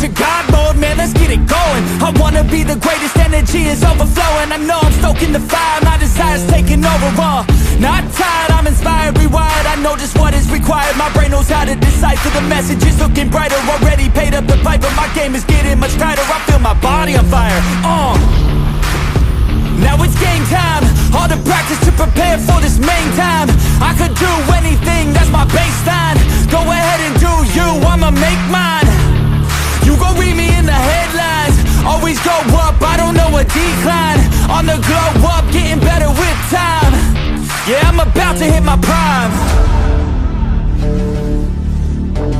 into God mode, man, let's get it going. I wanna be the greatest, energy is overflowing. I know I'm stoking the fire, my desire's taking over. Not tired, I'm inspired, rewired. I know just what is required. My brain knows how to decipher the messages, looking brighter. Already paid up the pipe, but my game is getting much tighter. I feel my body on fire. Now it's game time. All the practice to prepare for this main time. I could do anything, that's my baseline. Go ahead and do you, I'ma make mine. You gon' read me in the headlines. Always go up, I don't know a decline. On the glow up, getting better with time. Yeah, I'm about to hit my prime.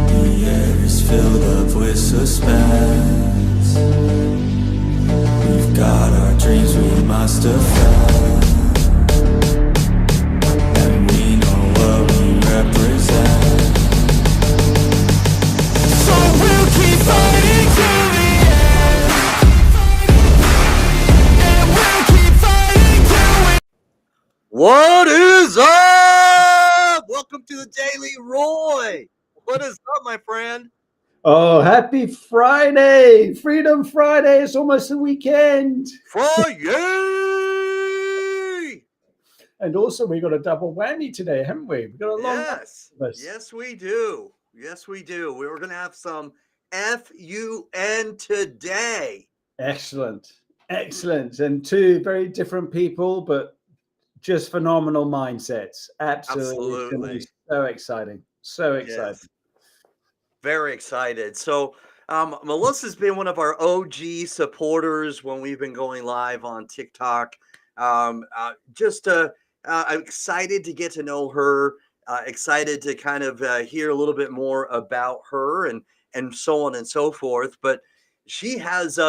The air is filled up with suspense. We've got our dreams, we must defend. And we know what we represent. So we'll keep fighting till the end. And we'll keep fighting till we... What is up? Welcome to the Daily ROI. What is up, my friend? Oh, happy Friday! Freedom Friday! It's almost the weekend. Friday! And also, we got a double whammy today, haven't we? We got a long Yes, we do. Yes, we do. We were going to have some FUN today. Excellent. And two very different people, but just phenomenal mindsets. Absolutely. It's gonna be so exciting. So exciting. Yes. Very excited. So Melissa's been one of our OG supporters when we've been going live on TikTok. I'm excited to get to know her. Excited to kind of hear a little bit more about her and so on and so forth. But she has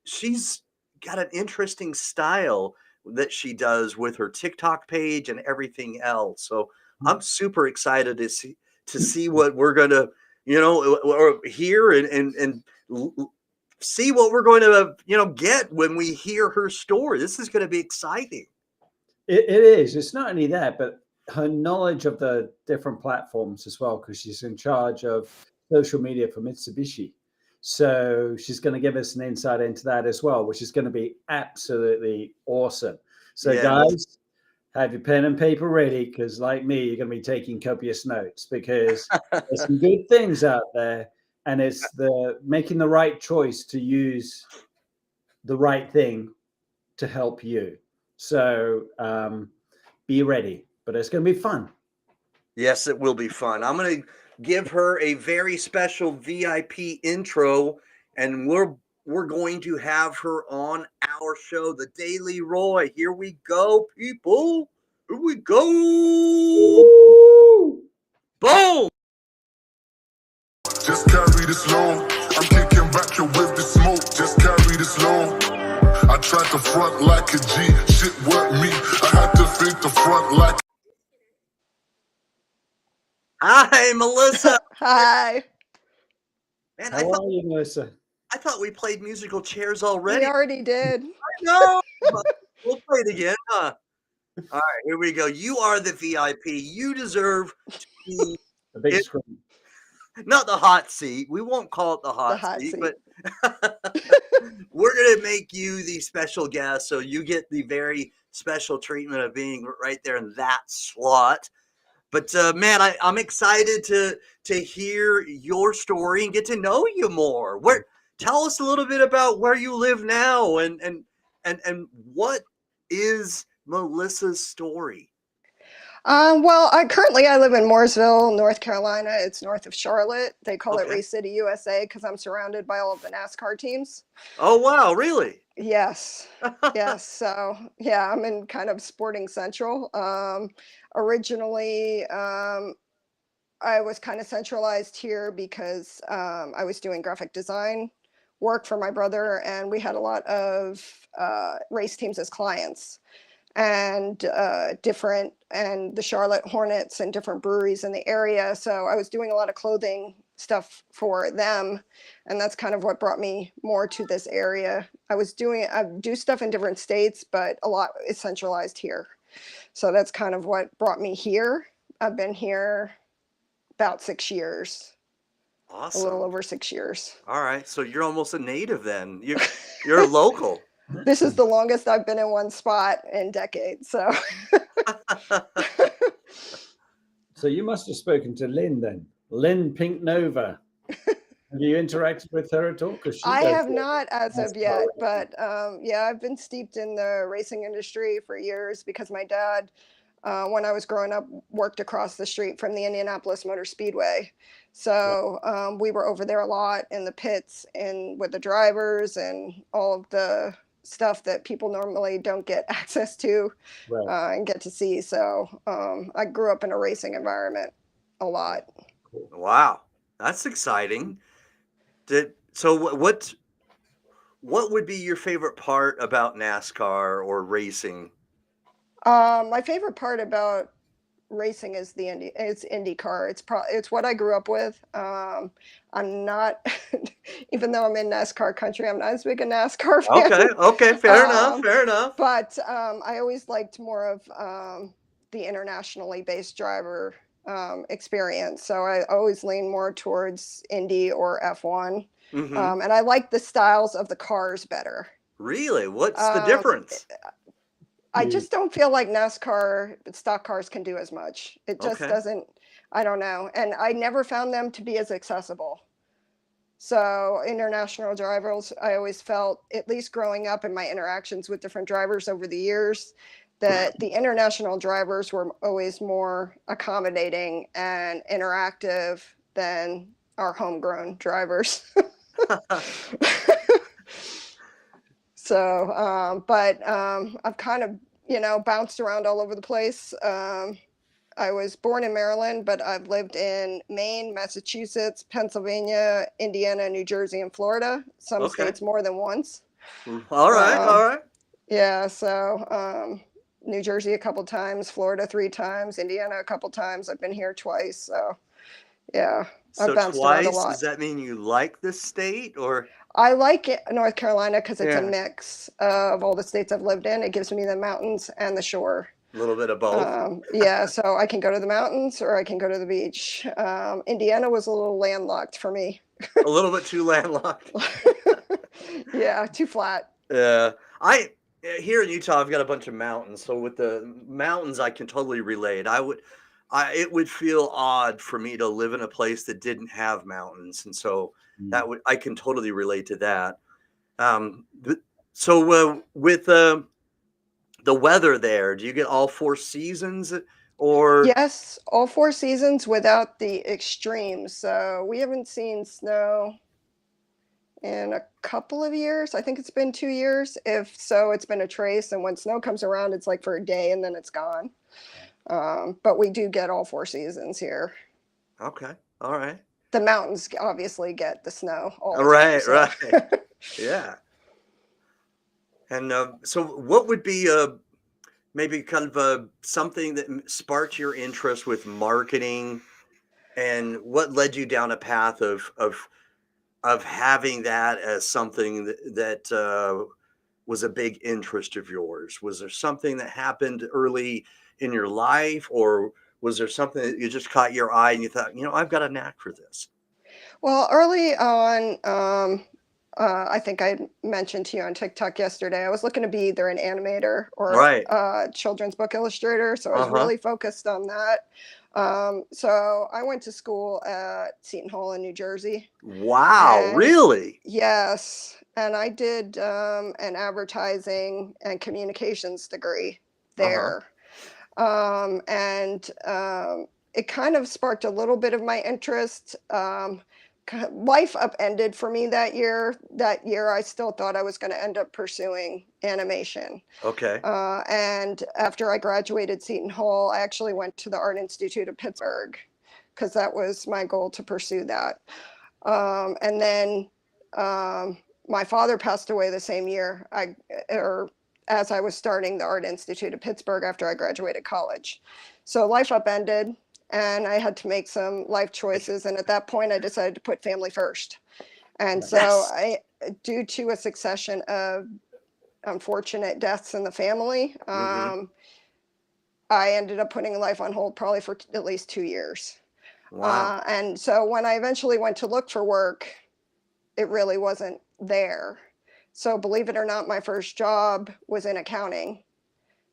she's got an interesting style that she does with her TikTok page and everything else. So I'm super excited to see what we're gonna or hear and see what we're going to get when we hear her story. This is going to be exciting. It is. It's not only that, but her knowledge of the different platforms as well, because she's in charge of social media for Mitsubishi. So she's going to give us an insight into that as well, which is going to be absolutely awesome. So guys, have your pen and paper ready, because like me, you're going to be taking copious notes, because there's some good things out there, and it's the making the right choice to use the right thing to help you. So be ready, but it's going to be fun. Yes, it will be fun. I'm going to give her a very special VIP intro, and we're going to have her on our show, the Daily ROI. Here we go, people. Here we go. Woo! Boom. Just carry this low. I'm kicking back here with the smoke. Just carry this low. I tried to front like a G. Shit worked me. I had to think the front like. Hi, Melissa. Hi. Man, How are you, Melissa? I thought we played musical chairs already. We already did. I know. We'll play it again, huh? All right, here we go. You are the VIP. You deserve to be The big screen. not the hot seat. We won't call it the hot seat, but we're going to make you the special guest, so you get the very special treatment of being right there in that slot. But man, I'm excited to hear your story and get to know you more. Tell us a little bit about where you live now and what is Melissa's story. Well, I live in Mooresville, North Carolina. It's north of Charlotte. They call it Race City, USA, because I'm surrounded by all of the NASCAR teams. Oh, wow. Really? Yes. Yes. So, yeah, I'm in kind of Sporting Central. Originally, I was kind of centralized here because I was doing graphic design work for my brother, and we had a lot of race teams as clients. And the Charlotte Hornets and different breweries in the area. So I was doing a lot of clothing stuff for them. And that's kind of what brought me more to this area. I do stuff in different states, but a lot is centralized here. So that's kind of what brought me here. I've been here about 6 years. a little Awesome. over 6 years. All right. So you're almost a native then. You're local. This is the longest I've been in one spot in decades. So So you must have spoken to Lynn then. Lynn Pink Nova. Have you interacted with her at all? Because I have not as of yet, but yeah, I've been steeped in the racing industry for years because my dad, when I was growing up, worked across the street from the Indianapolis Motor Speedway. So we were over there a lot in the pits and with the drivers and all of the stuff that people normally don't get access to and get to see. So I grew up in a racing environment a lot. Wow. That's exciting. So what would be your favorite part about NASCAR or racing? My favorite part about racing is it's IndyCar. It's what I grew up with. I'm not, even though I'm in NASCAR country, I'm not as big a NASCAR fan. Okay, fair enough. But I always liked more of the internationally based driver experience. So I always lean more towards Indy or F1. Mm-hmm. And I like the styles of the cars better. Really? What's the difference? I just don't feel like NASCAR stock cars can do as much. It just doesn't, I don't know. And I never found them to be as accessible. So international drivers, I always felt, at least growing up in my interactions with different drivers over the years, that the international drivers were always more accommodating and interactive than our homegrown drivers. So, but I've kind of, bounced around all over the place. I was born in Maryland, but I've lived in Maine, Massachusetts, Pennsylvania, Indiana, New Jersey, and Florida. Some states more than once. All right. Yeah, so New Jersey a couple times, Florida 3 times, Indiana a couple times. I've been here twice. So, yeah, So I've bounced around a lot. Does that mean you like this state or? I like it, North Carolina, because it's a mix of all the states I've lived in. It gives me the mountains and the shore. A little bit of both. Yeah, so I can go to the mountains or I can go to the beach. Indiana was a little landlocked for me. A little bit too landlocked. Yeah, too flat. Yeah. Here in Utah, I've got a bunch of mountains. So with the mountains, I can totally relate. It would feel odd for me to live in a place that didn't have mountains. And so I can totally relate to that. So with the weather there, do you get all 4 seasons or? Yes, all 4 seasons without the extremes. So we haven't seen snow in a couple of years. I think it's been 2 years. If so, it's been a trace. And when snow comes around, it's like for a day and then it's gone. But we do get all 4 seasons here. Okay. All right. The mountains obviously get the snow all the time. So. Right. Yeah. And so what would be maybe kind of something that sparked your interest with marketing, and what led you down a path of having that as something that was a big interest of yours? Was there something that happened early in your life, or was there something that you just caught your eye and you thought, I've got a knack for this? Well, early on, I think I mentioned to you on TikTok yesterday, I was looking to be either an animator or a children's book illustrator. So I was really focused on that. So I went to school at Seton Hall in New Jersey. Wow, really? Yes. And I did an advertising and communications degree there. And it kind of sparked a little bit of my interest. Life upended for me that year. That year, I still thought I was going to end up pursuing animation. Okay. And after I graduated Seton Hall, I actually went to the Art Institute of Pittsburgh because that was my goal, to pursue that. And then my father passed away the same year, as I was starting the Art Institute of Pittsburgh after I graduated college. So life upended. And I had to make some life choices. And at that point, I decided to put family first. And so due to a succession of unfortunate deaths in the family, I ended up putting life on hold probably for at least 2 years. Wow. And so when I eventually went to look for work, it really wasn't there. So believe it or not, my first job was in accounting.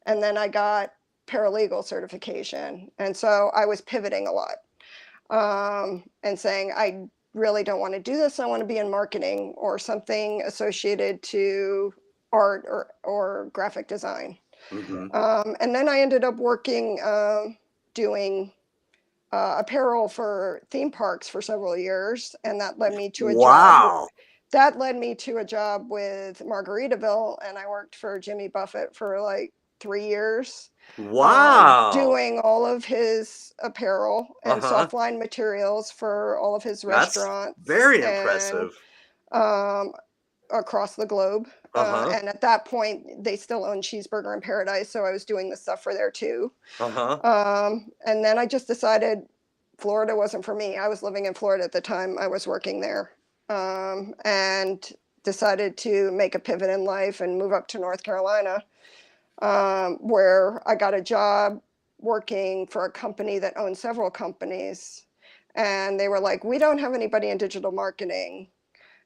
And then I got paralegal certification. And so I was pivoting a lot, and saying, I really don't want to do this. I want to be in marketing or something associated to art or graphic design. Mm-hmm. And then I ended up working, doing apparel for theme parks for several years. And that led me to a job. Wow. That led me to a job with Margaritaville. And I worked for Jimmy Buffett for like 3 years. Wow. Doing all of his apparel and Uh-huh. softline materials for all of his That's restaurants. very and, impressive. across the globe. Uh-huh. And at that point, they still owned Cheeseburger in Paradise, so I was doing the stuff for there too. Uh-huh. And then I just decided Florida wasn't for me. I was living in Florida at the time I was working there, and decided to make a pivot in life and move up to North Carolina, where I got a job working for a company that owned several companies. And they were like, we don't have anybody in digital marketing.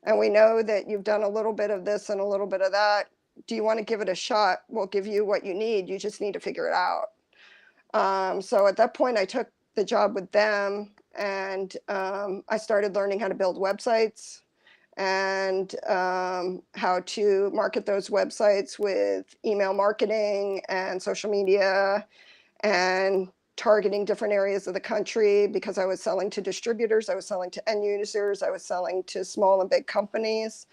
And we know that you've done a little bit of this and a little bit of that. Do you want to give it a shot? We'll give you what you need. You just need to figure it out. So at that point, I took the job with them, and I started learning how to build websites and how to market those websites with email marketing and social media and targeting different areas of the country, because I was selling to distributors, I was selling to end users, I was selling to small and big companies.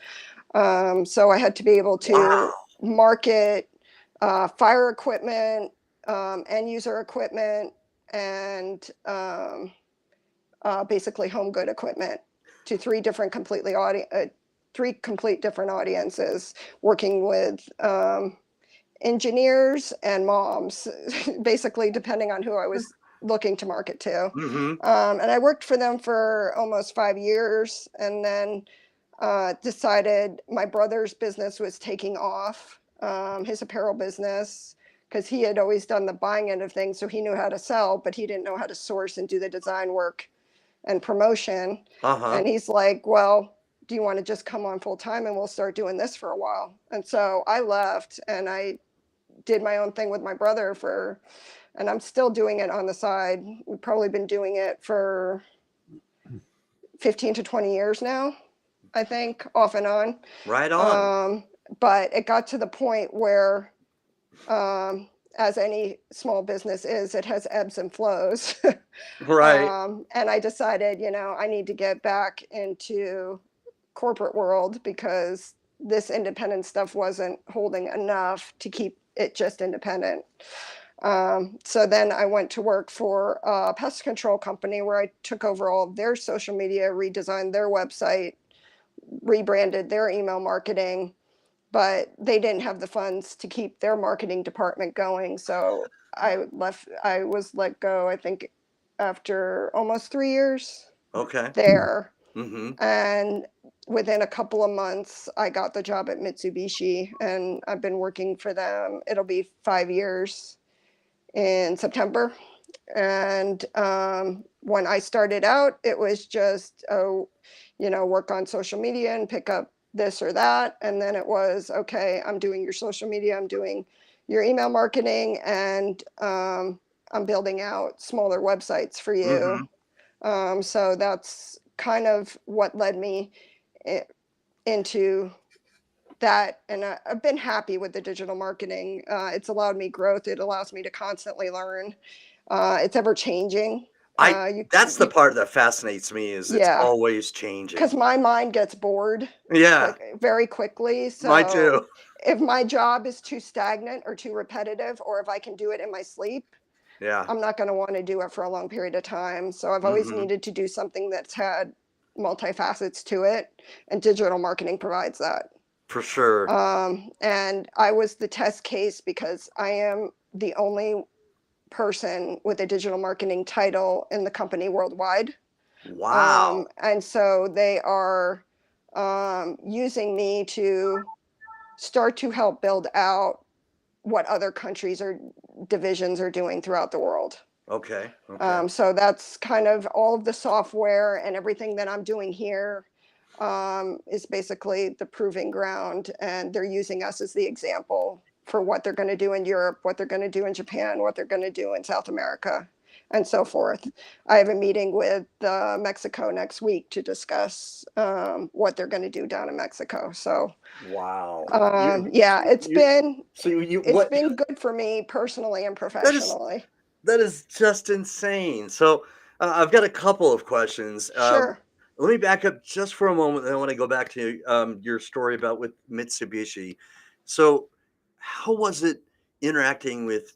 So I had to be able to Wow. market fire equipment, end user equipment, and basically home good equipment to three complete different audiences, working with engineers and moms, basically, depending on who I was looking to market to. Mm-hmm. And I worked for them for almost 5 years, and then decided my brother's business was taking off, his apparel business, because he had always done the buying end of things. So he knew how to sell, but he didn't know how to source and do the design work and promotion. Uh-huh. And he's like, well, do you want to just come on full time and we'll start doing this for a while? And so I left and I did my own thing with my brother and I'm still doing it on the side. We've probably been doing it for 15 to 20 years now, I think, off and on. Right on. But it got to the point where, as any small business is, it has ebbs and flows. Right. And I decided, I need to get back into corporate world, because this independent stuff wasn't holding enough to keep it just independent. So then I went to work for a pest control company where I took over all of their social media, redesigned their website, rebranded their email marketing, but they didn't have the funds to keep their marketing department going. So I was let go, I think, after almost 3 years Okay. there. Mm-hmm. And within a couple of months, I got the job at Mitsubishi, and I've been working for them. It'll be 5 years in September. And when I started out, it was just, work on social media and pick up this or that. And then it was, okay, I'm doing your social media, I'm doing your email marketing, and I'm building out smaller websites for you. Mm-hmm. So that's kind of what led me into that. And I've been happy with the digital marketing. It's allowed me growth. It allows me to constantly learn. It's ever changing. That's the part that fascinates me, is it's Yeah. always changing. Because my mind gets bored Yeah. very quickly. So Mine too. if my job is too stagnant or too repetitive, or if I can do it in my sleep, Yeah. I'm not going to want to do it for a long period of time. So I've always Mhm. needed to do something that's had multifacets to it, and digital marketing provides that. For sure. And I was the test case, because I am the only person with a digital marketing title in the company worldwide. Wow. And so they are using me to start to help build out what other countries or divisions are doing throughout the world. Okay. Okay. So that's kind of all of the software and everything that I'm doing here is basically the proving ground. And they're using us as the example for what they're going to do in Europe, what they're going to do in Japan, what they're going to do in South America, and so forth. I have a meeting with Mexico next week to discuss what they're going to do down in Mexico. So, Wow. yeah, it's What been good for me personally and that is professionally. that is just insane. So I've got a couple of questions. Sure. Let me back up just for a moment. I want to go back to your story about with Mitsubishi. So, how was it interacting with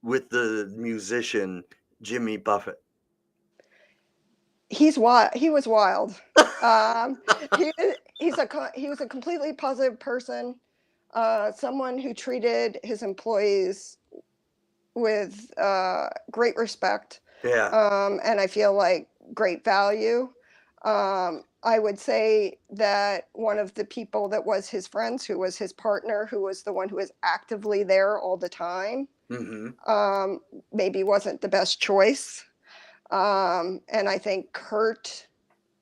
the musician Jimmy Buffett? He's wild. He was wild. Um, he he was a completely positive person, someone who treated his employees with great respect, Yeah. and I feel like great value. I would say that one of the people that was his friends, who was his partner, who was the one who was actively there all the time, Mm-hmm. maybe wasn't the best choice. And I think hurt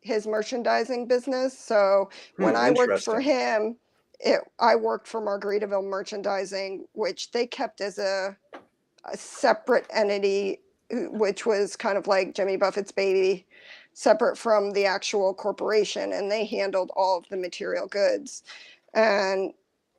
his merchandising business. So when I worked for Interesting. him, I worked for Margaritaville Merchandising, which they kept as a separate entity, which was kind of like Jimmy Buffett's baby, separate from the actual corporation, and they handled all of the material goods. And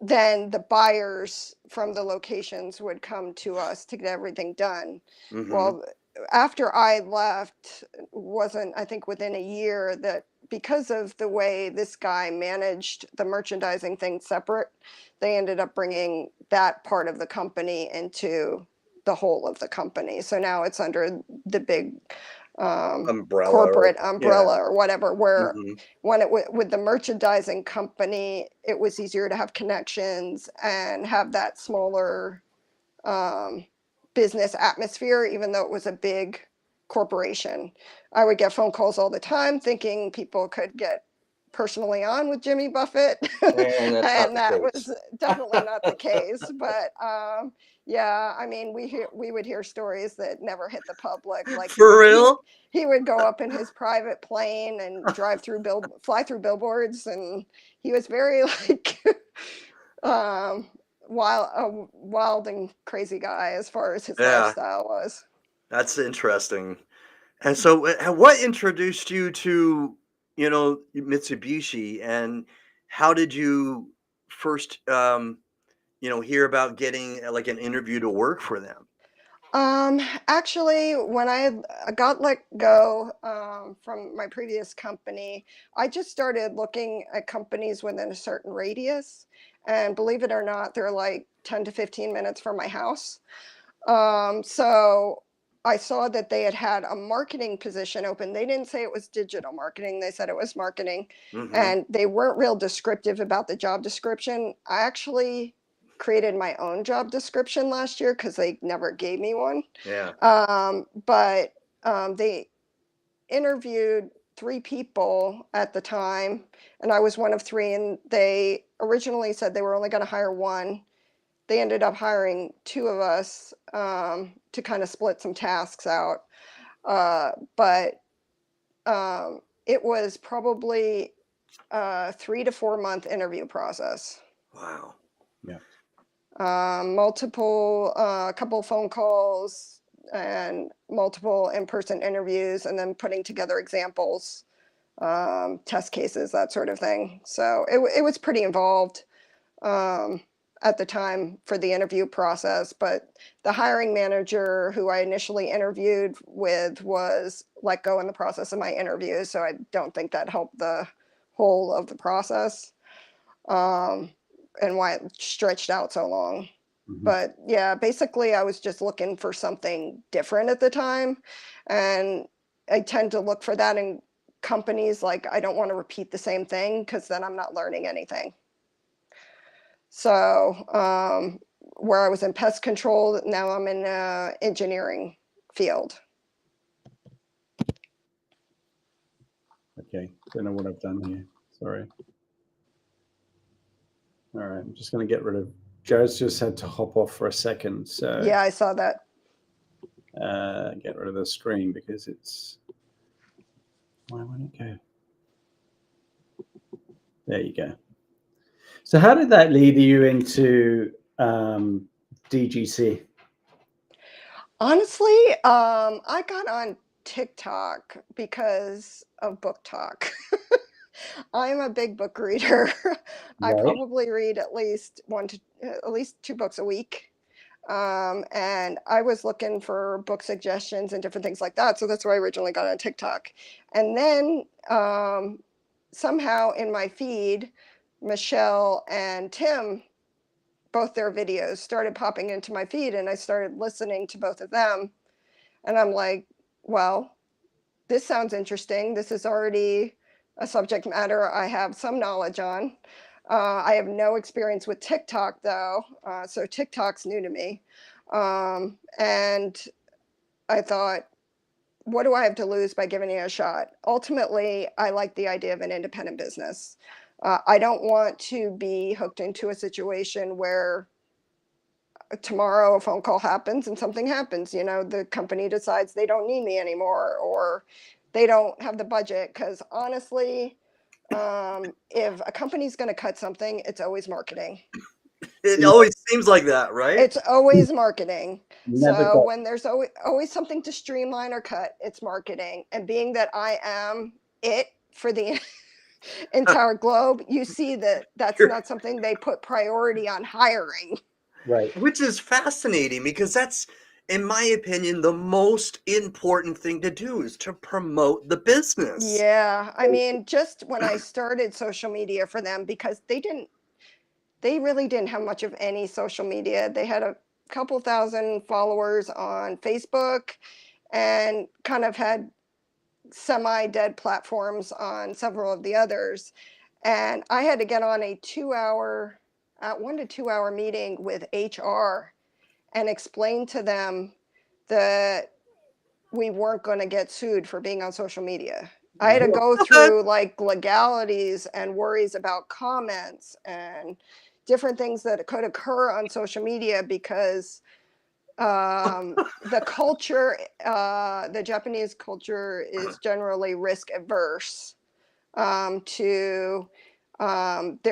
then the buyers from the locations would come to us to get everything done. Mm-hmm. Well, after I left, wasn't, I think, within a year, that because of the way this guy managed the merchandising thing separate, they ended up bringing that part of the company into the whole of the company. So now it's under the big Umbrella. corporate Yeah. umbrella or whatever, where Mm-hmm. when with the merchandising company, it was easier to have connections and have that smaller business atmosphere, even though it was a big corporation. I would get phone calls all the time thinking people could get personally on with Jimmy Buffett. And that's not And the that case. was definitely not the case. But yeah, I mean, we would hear stories that never hit the public. Like For real? he would go up in his private plane and fly through billboards, and he was very like wild and crazy guy as far as his Yeah. lifestyle was. That's interesting. And so, what introduced you to, Mitsubishi, and how did you first, hear about getting like an interview to work for them? Actually, when I got let go from my previous company, I just started looking at companies within a certain radius. And believe it or not, they're like 10 to 15 minutes from my house. So I saw that they had a marketing position open. They didn't say it was digital marketing, they said it was marketing. Mm-hmm. And they weren't real descriptive about the job description. I actually created my own job description last year because they never gave me one. Yeah. But they interviewed 3 people at the time, and I was one of 3. And they originally said they were only going to hire 1. They ended up hiring 2 of us to kind of split some tasks out. But it was probably a 3 to 4 month interview process. Wow. Yeah. A couple phone calls and multiple in-person interviews, and then putting together examples, test cases, that sort of thing. So it was pretty involved at the time for the interview process. But the hiring manager who I initially interviewed with was let go in the process of my interview. So I don't think that helped the whole of the process. And why it stretched out so long. Mm-hmm. But yeah, basically I was just looking for something different at the time. And I tend to look for that in companies. Like, I don't want to repeat the same thing because then I'm not learning anything. So where I was in pest control, now I'm in engineering field. Okay, don't know what I've done here. Sorry. All right, I'm just going to get rid of. Joe's just had to hop off for a second. So Yeah, I saw that. Get rid of the screen because it's, why won't it go? There you go. So how did that lead you into DGC? Honestly, I got on TikTok because of book talk. I'm a big book reader. I Right. probably read at least two books a week. And I was looking for book suggestions and different things like that. So that's why I originally got on TikTok. And then somehow in my feed, Michelle and Tim, both their videos started popping into my feed, and I started listening to both of them. And I'm like, well, this sounds interesting. This is already a subject matter I have some knowledge on. I have no experience with TikTok though, so TikTok's new to me. And I thought, what do I have to lose by giving it a shot? Ultimately, I like the idea of an independent business. I don't want to be hooked into a situation where tomorrow a phone call happens and something happens. The company decides they don't need me anymore, or they don't have the budget. Because honestly, if a company's going to cut something, it's always marketing. It always seems like that, right? It's always marketing. Never So got- when there's always something to streamline or cut, it's marketing. And being that I am it for the entire globe, you see that that's not something they put priority on hiring. Right. Which is fascinating, because that's, in my opinion, the most important thing to do, is to promote the business. Yeah, I mean, just when I started social media for them, because they really didn't have much of any social media. They had a couple thousand followers on Facebook and kind of had semi-dead platforms on several of the others. And I had to get on a 1 to 2 hour meeting with HR and explain to them that we weren't going to get sued for being on social media. I had to go through like legalities and worries about comments and different things that could occur on social media, because the culture, the Japanese culture is generally risk averse. They're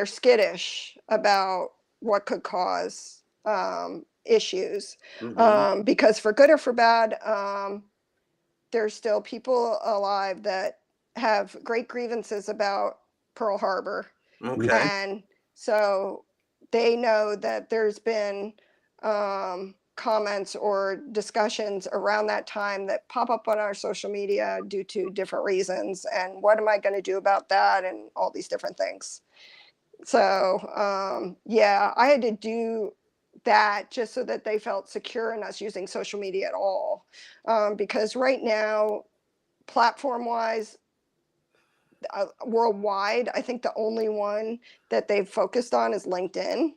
skittish about what could cause issues, because for good or for bad, there's still people alive that have great grievances about Pearl Harbor. Okay. And so they know that there's been comments or discussions around that time that pop up on our social media due to different reasons. And what am I going to do about that? And all these different things. So, yeah, I had to do that just so that they felt secure in us using social media at all. Because right now, platform wise, worldwide, I think the only one that they've focused on is LinkedIn.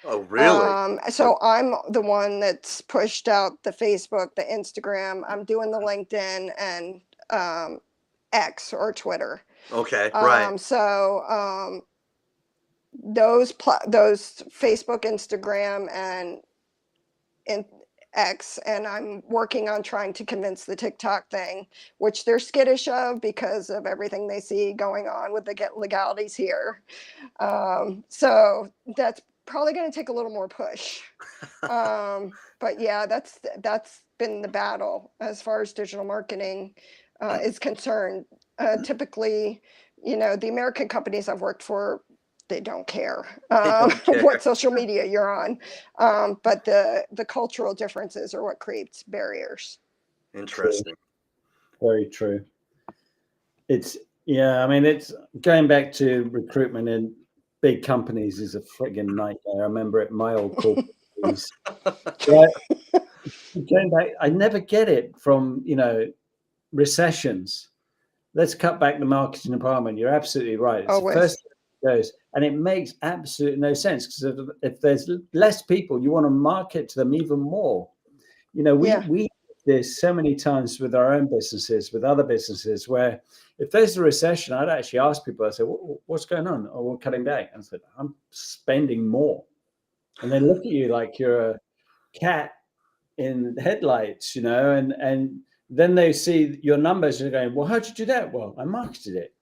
Oh, really? So I'm the one that's pushed out the Facebook, the Instagram. I'm doing the LinkedIn and X or Twitter. Okay, right. So those Facebook, Instagram, and X, and I'm working on trying to convince the TikTok thing, which they're skittish of because of everything they see going on with the legalities here. So that's probably going to take a little more push. But yeah, that's been the battle as far as digital marketing is concerned. Typically, the American companies I've worked for, they don't care, what social media you're on. But the cultural differences are what creates barriers. Interesting. Very true. It's going back to recruitment in big companies is a friggin' nightmare. I remember at my old corporate days. Going back, I never get it from, recessions. Let's cut back the marketing department. You're absolutely right. It's the first thing that goes, and it makes absolutely no sense, because if there's less people, you want to market to them even more. We this so many times with our own businesses, with other businesses, where if there's a recession, I'd actually ask people, I say, what's going on? Oh, we're cutting back. And I said, I'm spending more. And they look at you like you're a cat in headlights, and then they see your numbers and they're going, well, how'd you do that? Well, I marketed it.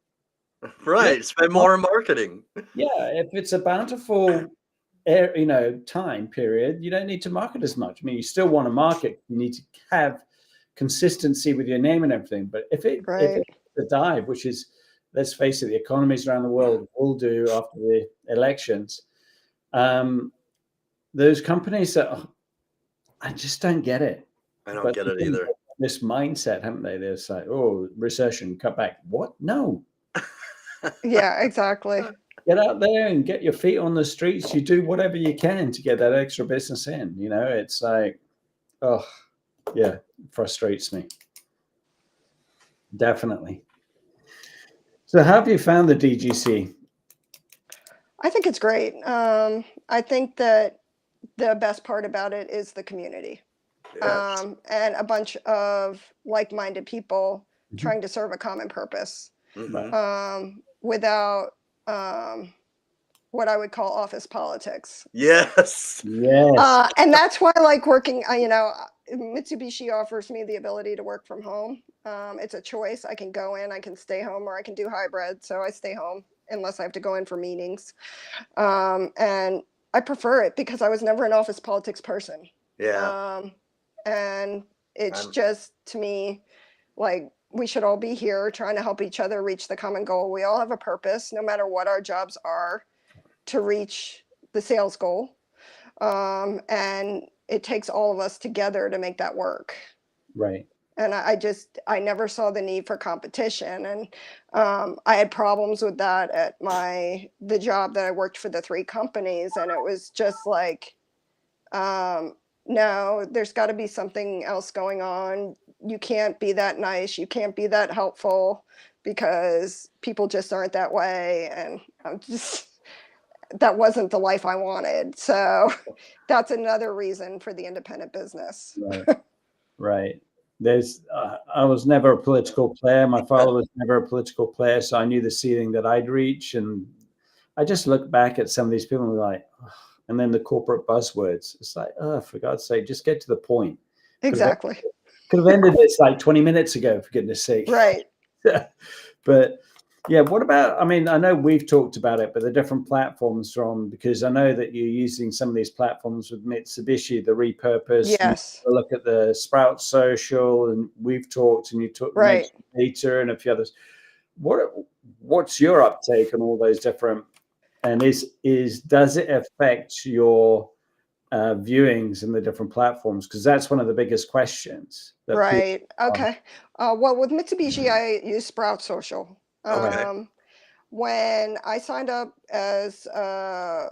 Right. Yeah. Spend more on marketing. Yeah, if it's a bountiful time period, you don't need to market as much. I mean, you still want to market, you need to have consistency with your name and everything. But if it's a dive, which is, let's face it, the economies around the world will do after the elections, those companies that I just don't get it. I don't get it either. This mindset, haven't they? They're like, oh, recession, cut back. What? No. Yeah, exactly. Get out there and get your feet on the streets. You do whatever you can to get that extra business in. It's like, oh, yeah, frustrates me. Definitely. So how have you found the DGC? I think it's great. I think that the best part about it is the community. Yes. And a bunch of like-minded people trying to serve a common purpose. Without what I would call office politics. Yes. Yes. And that's why I like working, Mitsubishi offers me the ability to work from home. It's a choice. I can go in, I can stay home, or I can do hybrid. So I stay home unless I have to go in for meetings. And I prefer it because I was never an office politics person. Yeah. And it's just, to me, like, we should all be here trying to help each other reach the common goal. We all have a purpose, no matter what our jobs are, to reach the sales goal. And it takes all of us together to make that work. Right. And I never saw the need for competition. And I had problems with that at the job that I worked for, the 3 companies. And it was just like, no, there's got to be something else going on. You can't be that nice. You can't be that helpful because people just aren't that way. And that wasn't the life I wanted. So that's another reason for the independent business. Right. I was never a political player. My father was never a political player. So I knew the ceiling that I'd reach. And I just look back at some of these people and like, oh, and then the corporate buzzwords. It's like, oh, for God's sake, just get to the point. Exactly. Could have ended this like 20 minutes ago, for goodness sake. Right. But yeah, what about, I know we've talked about it, but the different platforms because I know that you're using some of these platforms with Mitsubishi, the repurpose. Yes. Look at the Sprout Social, and we've talked, and you talked data and a few others. What's your uptake on all those different, and does it affect your viewings in the different platforms? Because that's one of the biggest questions. Right. Okay. Well, with Mitsubishi, I use Sprout Social. Okay. When I signed up they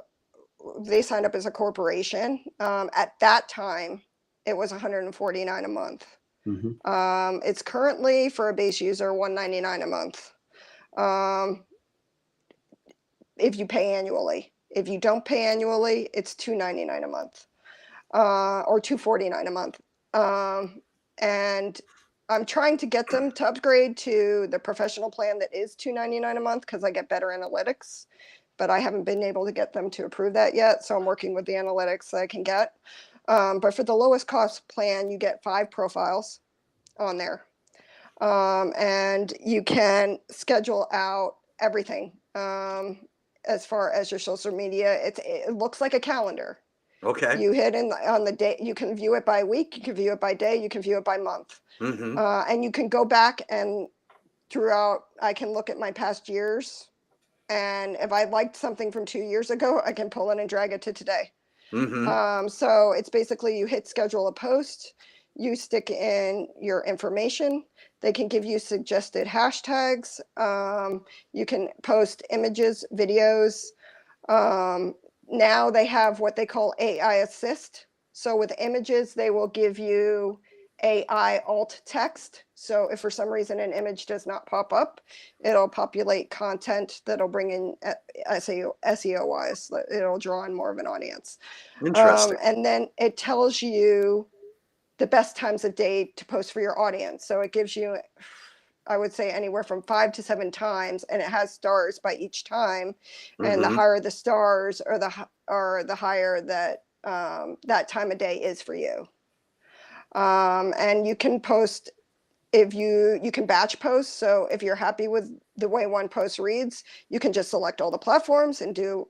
signed up as a corporation. At that time, it was $149 a month. It's currently, for a base user, $199 a month. If you pay annually. If you don't pay annually, it's $299 a month, or $249 a month. And I'm trying to get them to upgrade to the professional plan that is $299 a month because I get better analytics, but I haven't been able to get them to approve that yet. So I'm working with the analytics that I can get. But for the lowest cost plan, you get 5 profiles on there. And you can schedule out everything. As far as your social media, it looks like a calendar. Okay. You hit on the day. You can view it by week. You can view it by day. You can view it by month. And you can go back and throughout. I can look at my past years, and if I liked something from 2 years ago, I can pull it and drag it to today. So it's basically you hit schedule a post. You stick in your information. They can give you suggested hashtags. You can post images, videos. Now they have what they call AI assist. So with images, they will give you AI alt text. So if for some reason an image does not pop up, it'll populate content that'll bring in SEO wise. It'll draw in more of an audience. Interesting. And then it tells you the best times of day to post for your audience. So it gives you, I would say, anywhere from 5 to 7 times, and it has stars by each time. And the higher the stars, or the higher that that time of day is for you. And you can post if you can batch post. So if you're happy with the way one post reads, you can just select all the platforms and do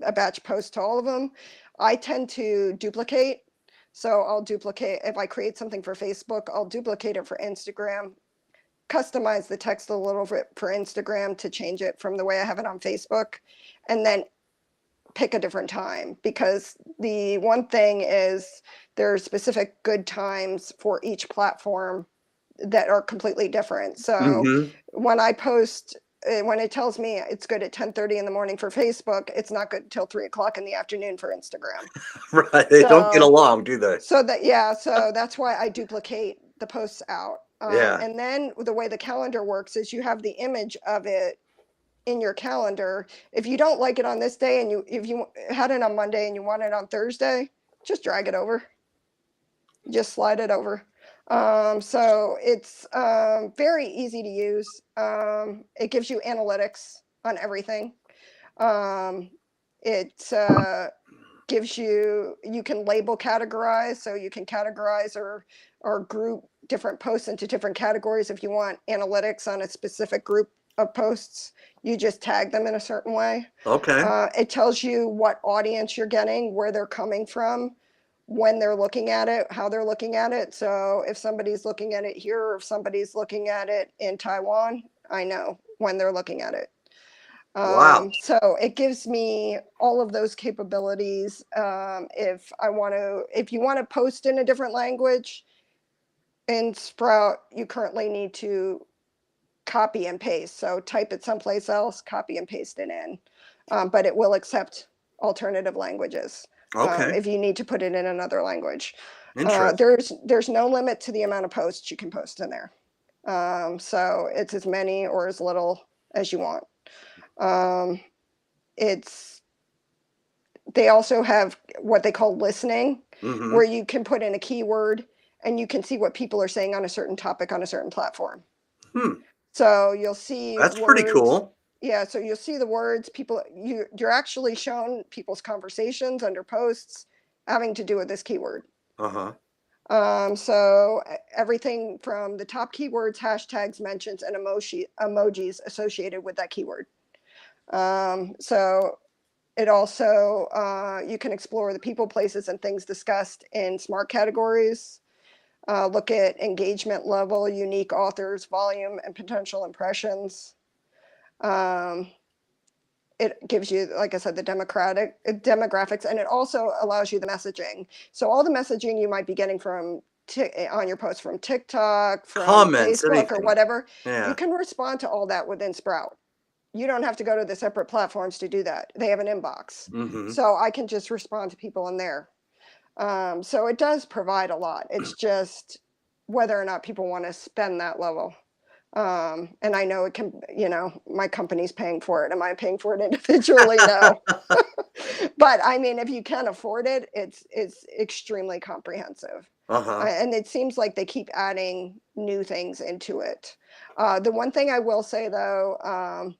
a batch post to all of them. I tend to duplicate. So I'll duplicate, if I create something for Facebook, I'll duplicate it for Instagram, customize the text a little bit for Instagram to change it from the way I have it on Facebook, and then pick a different time, because the one thing is there are specific good times for each platform that are completely different. So when I post, when it tells me it's good at 10:30 in the morning for Facebook, it's not good till 3 o'clock in the afternoon for Instagram. Right. They don't get along, do they? So that's why I duplicate the posts out. And then the way the calendar works is you have the image of it in your calendar. If you don't like it on this day, and if you had it on Monday and you want it on Thursday, just drag it over. Just slide it over. So it's very easy to use. It gives you analytics on everything. It gives you can label categorize, so you can categorize or group different posts into different categories. If you want analytics on a specific group of posts, you just tag them in a certain way. Okay. It tells you what audience you're getting, where they're coming from, when they're looking at it, how they're looking at it. So if somebody's looking at it here, or if somebody's looking at it in Taiwan, I know when they're looking at it. Wow. So it gives me all of those capabilities. If you want to post in a different language in Sprout, you currently need to copy and paste. So type it someplace else, copy and paste it in. But it will accept alternative languages. Okay. If you need to put it in another language. Interesting. There's no limit to the amount of posts you can post in there. So it's as many or as little as you want. They also have what they call listening, where you can put in a keyword and you can see what people are saying on a certain topic on a certain platform. So you'll see That's words. pretty cool. Yeah, so you'll see the words, you're actually shown people's conversations under posts having to do with this keyword. So everything from the top keywords, hashtags, mentions, and emojis associated with that keyword. So it also, you can explore the people, places, and things discussed in smart categories. Look at engagement level, unique authors, volume, and potential impressions. It gives you, like I said, the demographics, and it also allows you the messaging. So all the messaging you might be getting on your post from TikTok, from Comments, Facebook, anything. or whatever, Yeah. you can respond to all that within Sprout. You don't have to go to the separate platforms to do that. They have an inbox. So I can just respond to people in there. So it does provide a lot. It's just whether or not people want to spend that level. And I know it can, my company's paying for it. Am I paying for it individually? No. But I mean, if you can afford it, it's extremely comprehensive. And it seems like they keep adding new things into it. The one thing I will say, though,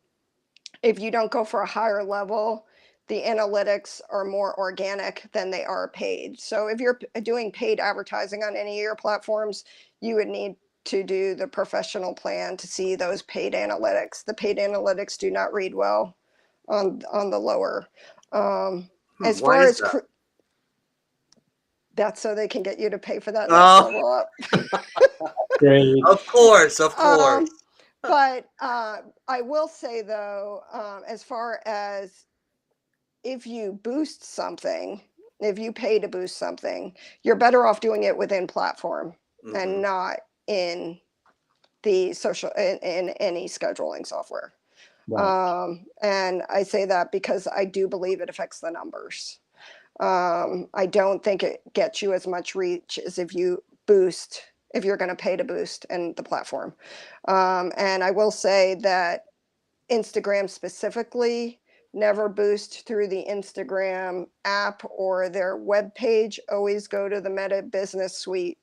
if you don't go for a higher level, the analytics are more organic than they are paid. So if you're doing paid advertising on any of your platforms, you would need to do the professional plan to see those paid analytics. The paid analytics do not read well on the lower. As Why far is as that? that's so they can get you to pay for that next level up. Great. Of course, of course. But I will say, though, as far as if you boost something, if you pay to boost something, you're better off doing it within platform and not in the in any scheduling software. Right. And I say that because I do believe it affects the numbers. I don't think it gets you as much reach as if you're going to pay to boost in the platform. And I will say that Instagram specifically never boost through the Instagram app or their web page. Always go to the Meta Business Suite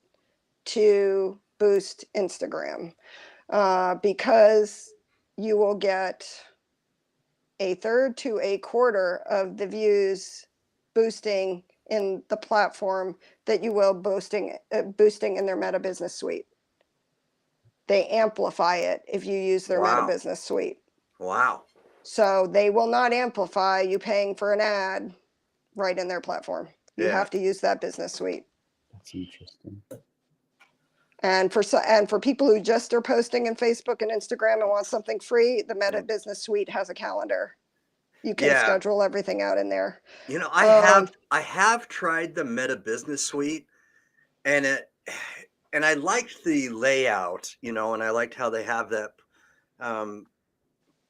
to boost Instagram, because you will get a third to a quarter of the views boosting in the platform that you will boosting in their Meta Business Suite. They amplify it if you use their Meta Wow. Business Suite. Wow. So they will not amplify you paying for an ad right in their platform. You Yeah. have to use that business suite. That's interesting. And for people who just are posting in Facebook and Instagram and want something free, the Meta Business Suite has a calendar. You can Yeah. schedule everything out in there. You know, I have tried the Meta Business Suite, and I liked the layout, you know, and I liked how they have that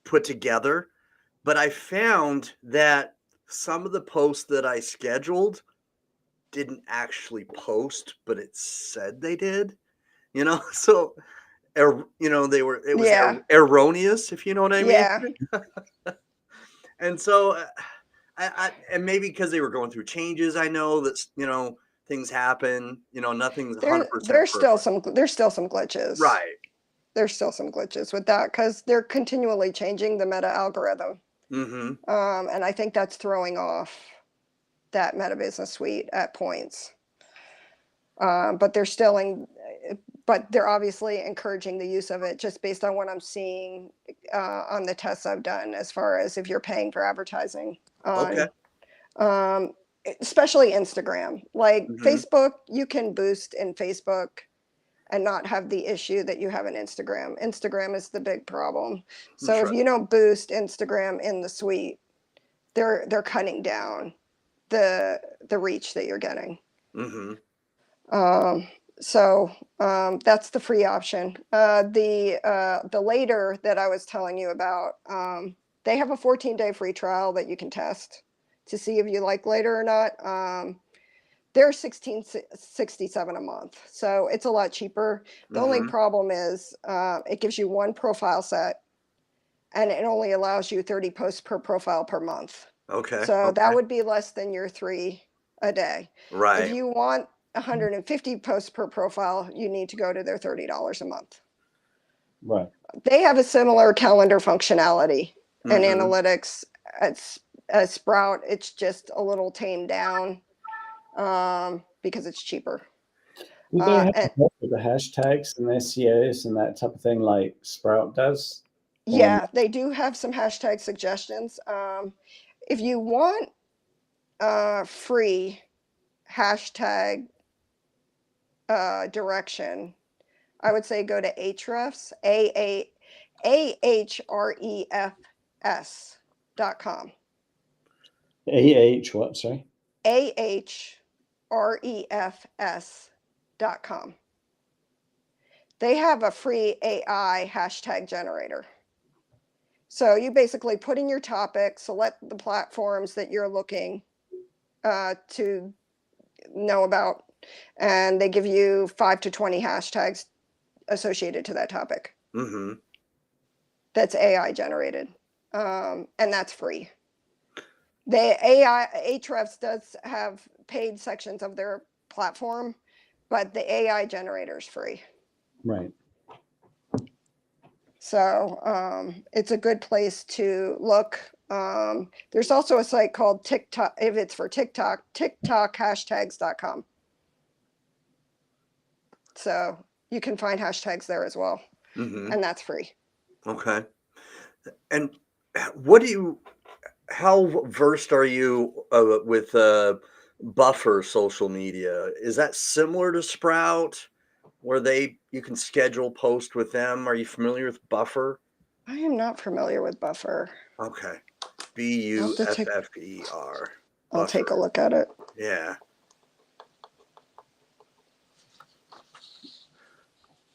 put together. But I found that some of the posts that I scheduled didn't actually post, but it said they did, you know. So, you know, it was erroneous, if you know what I mean. Yeah. And so, and maybe because they were going through changes, I know that, you know, things happen. You know, nothing's 100% There's still perfect. some glitches. Right. There's still some glitches with that because they're continually changing the Meta algorithm. Mm-hmm. And I think that's throwing off that Meta Business Suite at points. But they're obviously encouraging the use of it just based on what I'm seeing on the tests I've done, as far as if you're paying for advertising on, especially Instagram. Like Facebook, you can boost in Facebook and not have the issue that you have in Instagram. Instagram is the big problem. So if you don't boost Instagram in the suite, they're cutting down the reach that you're getting. So that's the free option. The later that I was telling you about, they have a 14-day free trial that you can test to see if you like later or not. They're $16.67 a month, so it's a lot cheaper. The only problem is it gives you one profile set, and it only allows you 30 posts per profile per month. Okay. So that would be less than your 3 a day. Right. If you want 150 posts per profile, you need to go to their $30 a month. Right. They have a similar calendar functionality and analytics as Sprout. It's just a little tamed down because it's cheaper. Do they have help with the hashtags and SEOs and that type of thing like Sprout does? Yeah, they do have some hashtag suggestions. If you want free hashtag direction, I would say go to Ahrefs, ahrefs.com. What, sorry? ahrefs.com. They have a free AI hashtag generator. So you basically put in your topic, select the platforms that you're looking to know about, and they give you 5 to 20 hashtags associated to that topic. That's AI generated, and that's free. Ahrefs does have paid sections of their platform, but the AI generator is free. Right. So it's a good place to look. There's also a site called TikTok, if it's for TikTok, TikTokhashtags.com. So you can find hashtags there as well. And that's free. Okay. And how versed are you with Buffer social media? Is that similar to Sprout, where you can schedule posts with them? Are you familiar with Buffer? I am not familiar with Buffer. Okay. Buffer. I'll take a look at it. Yeah.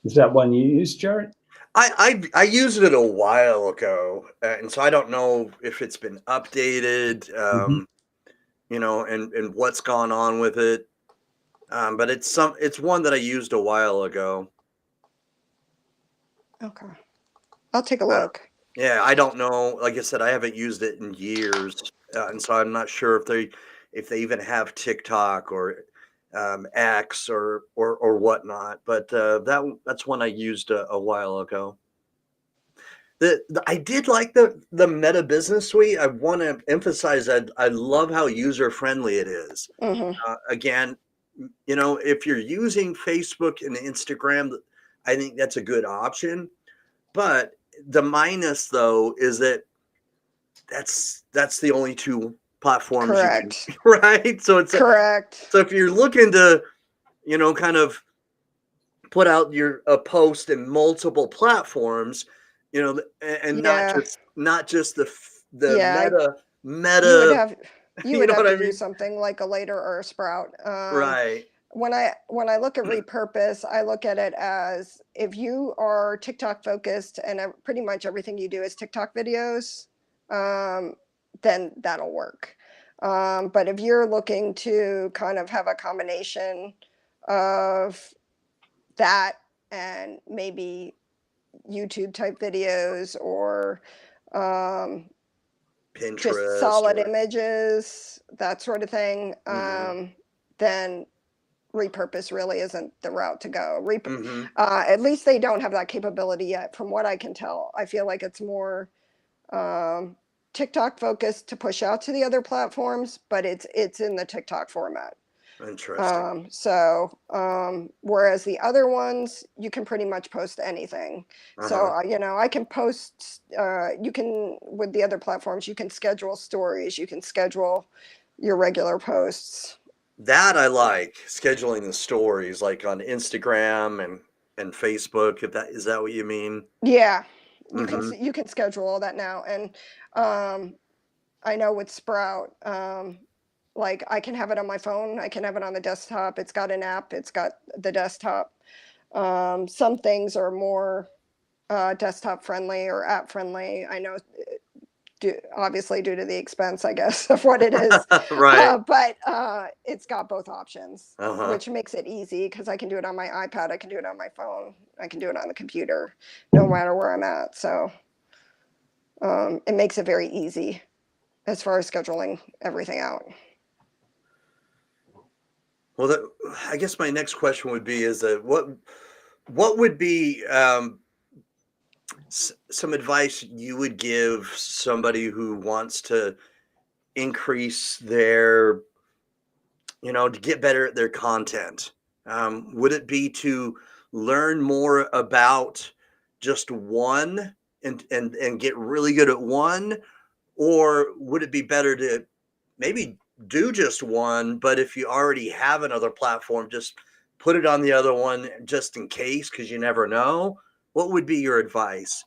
Is that one you use, Jared? I used it a while ago, and so I don't know if it's been updated, you know, and what's gone on with it. But it's one that I used a while ago. Okay. I'll take a look. Yeah, I don't know. Like I said, I haven't used it in years, and so I'm not sure if they even have TikTok or X or whatnot. But that's one I used a while ago. I did like the Meta Business Suite. I want to emphasize that I love how user friendly it is. Again, if you're using Facebook and Instagram, I think that's a good option. But the minus, though, is that that's the only two platforms Correct. you can, right? So it's Correct. so if you're looking to, kind of put out a post in multiple platforms, and Yeah. not just the Yeah. meta. You would have You know what to I do mean? something like a Later or a Sprout. Right. When I look at repurpose, I look at it as if you are TikTok focused and pretty much everything you do is TikTok videos, then that'll work. But if you're looking to kind of have a combination of that and maybe YouTube type videos or Pinterest just solid or images, that sort of thing, then repurpose really isn't the route to go. At least they don't have that capability yet, from what I can tell. I feel like it's more TikTok focused to push out to the other platforms, but it's in the TikTok format. Interesting. Whereas the other ones, you can pretty much post anything. So, I can post, you can, with the other platforms, you can schedule stories, you can schedule your regular posts. That I like, scheduling the stories like on Instagram and Facebook. Is that what you mean? Yeah, you can schedule all that now. And I know with Sprout, like I can have it on my phone, I can have it on the desktop. It's got an app, it's got the desktop. Some things are more desktop friendly or app friendly. I know, obviously due to the expense, I guess, of what it is. Right. But it's got both options, Uh-huh. which makes it easy because I can do it on my iPad, I can do it on my phone, I can do it on the computer, no matter where I'm at. So it makes it very easy as far as scheduling everything out. Well, I guess my next question would be: is that what would be some advice you would give somebody who wants to increase their, to get better at their content? Would it be to learn more about just one and get really good at one, or would it be better to maybe do just one, but if you already have another platform, just put it on the other one just in case, because you never know? What would be your advice?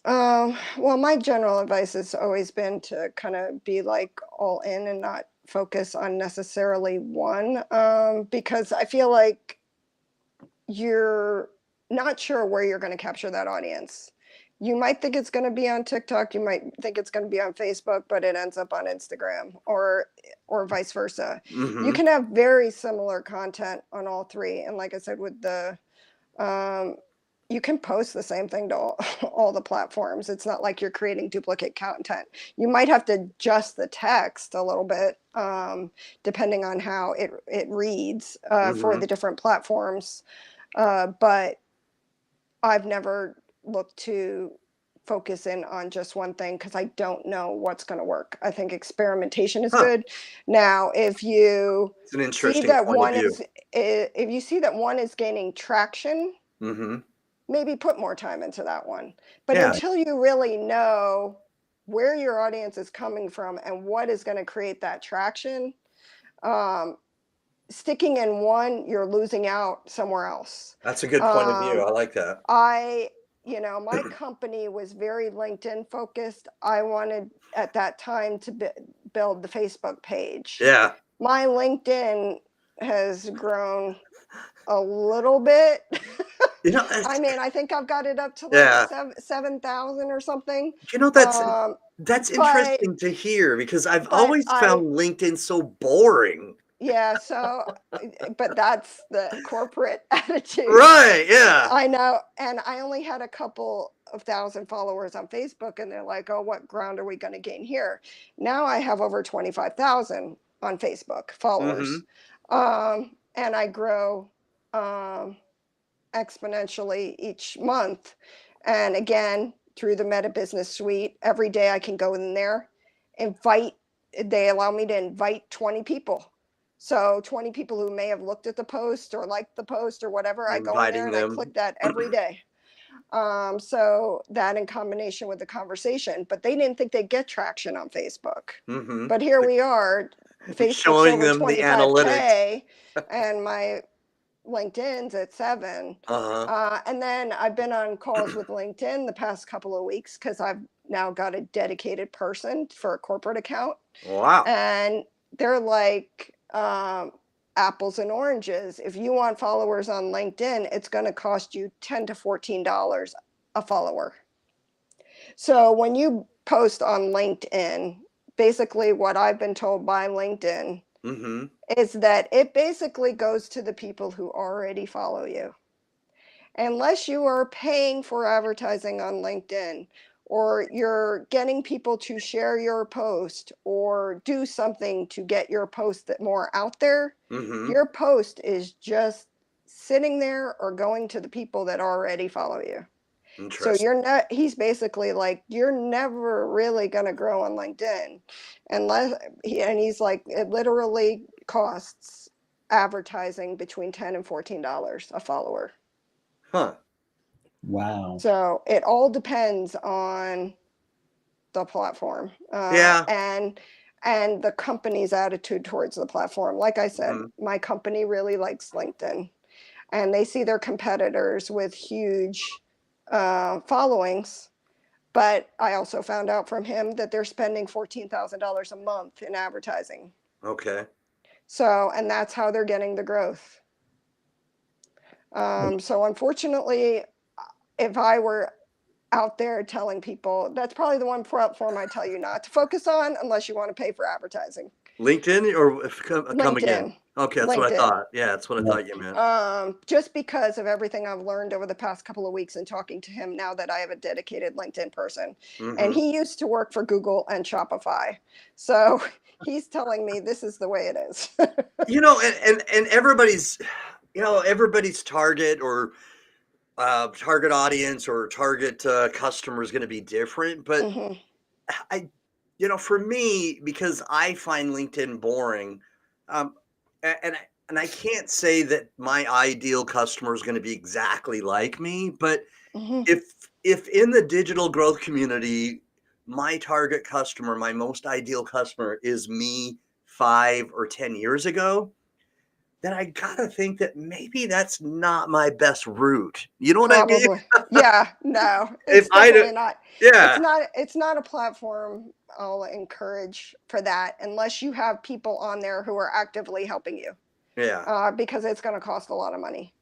Well, my general advice has always been to kind of be like all in and not focus on necessarily one, because I feel like you're not sure where you're going to capture that audience. You might think it's going to be on TikTok, you might think it's going to be on Facebook, but it ends up on Instagram, or vice versa. You can have very similar content on all three, and like I said, with the you can post the same thing to all the platforms. It's not like you're creating duplicate content. You might have to adjust the text a little bit, depending on how it reads for the different platforms. But I've never looked to focus in on just one thing because I don't know what's going to work. I think experimentation is good. Now, if you It's an see interesting that point of view. if you see that one is gaining traction, maybe put more time into that one. But until you really know where your audience is coming from and what is going to create that traction, sticking in one, you're losing out somewhere else. That's a good point of view. I like that. My company was very LinkedIn focused. I wanted at that time to build the Facebook page. Yeah. My LinkedIn has grown a little bit. I mean, I think I've got it up to like 7,000 or something. That's interesting to hear, because I've always found LinkedIn so boring. Yeah, so, but that's the corporate attitude. Right, yeah. I know. And I only had a couple of thousand followers on Facebook, and they're like, oh, what ground are we going to gain here? Now I have over 25,000 on Facebook followers. And I grow exponentially each month. And again, through the Meta Business Suite. Every day I can go in there, they allow me to invite 20 people. So 20 people who may have looked at the post or liked the post or whatever, I go in there and I click that every day. So that in combination with the conversation, but they didn't think they'd get traction on Facebook. Mm-hmm. But here we are, Facebook's showing over them the 25K and my LinkedIn's at 7. Uh-huh. And then I've been on calls with LinkedIn the past couple of weeks because I've now got a dedicated person for a corporate account. Wow. And they're like apples and oranges. If you want followers on LinkedIn, it's going to cost you $10 to $14 a follower. So when you post on LinkedIn, basically what I've been told by LinkedIn Mm-hmm. is that it basically goes to the people who already follow you. Unless you are paying for advertising on LinkedIn, or you're getting people to share your post or do something to get your post more out there, Mm-hmm. your post is just sitting there or going to the people that already follow you. So he's basically like, you're never really going to grow on LinkedIn he's like, it literally costs advertising between $10 and $14 a follower. Huh. Wow. So it all depends on the platform. And the company's attitude towards the platform. Like I said, my company really likes LinkedIn, and they see their competitors with huge followings. But I also found out from him that they're spending $14,000 a month in advertising. Okay. So, and that's how they're getting the growth. So unfortunately, if I were out there telling people, that's probably the one platform I tell you not to focus on unless you want to pay for advertising. LinkedIn or come LinkedIn. again? Okay, that's what I thought. Yeah, that's what I thought you meant. Just because of everything I've learned over the past couple of weeks and talking to him now that I have a dedicated LinkedIn person. And he used to work for Google and Shopify. So he's telling me this is the way it is. And everybody's, everybody's target or target audience or target customer is going to be different. But for me, because I find LinkedIn boring, and I can't say that my ideal customer is going to be exactly like me, but if in the digital growth community, my target customer, my most ideal customer is me 5 or 10 years ago, then I gotta think that maybe that's not my best route. You know what I mean? Yeah, no, it's definitely not. Yeah. It's not a platform I'll encourage for that unless you have people on there who are actively helping you. Yeah. Because it's going to cost a lot of money.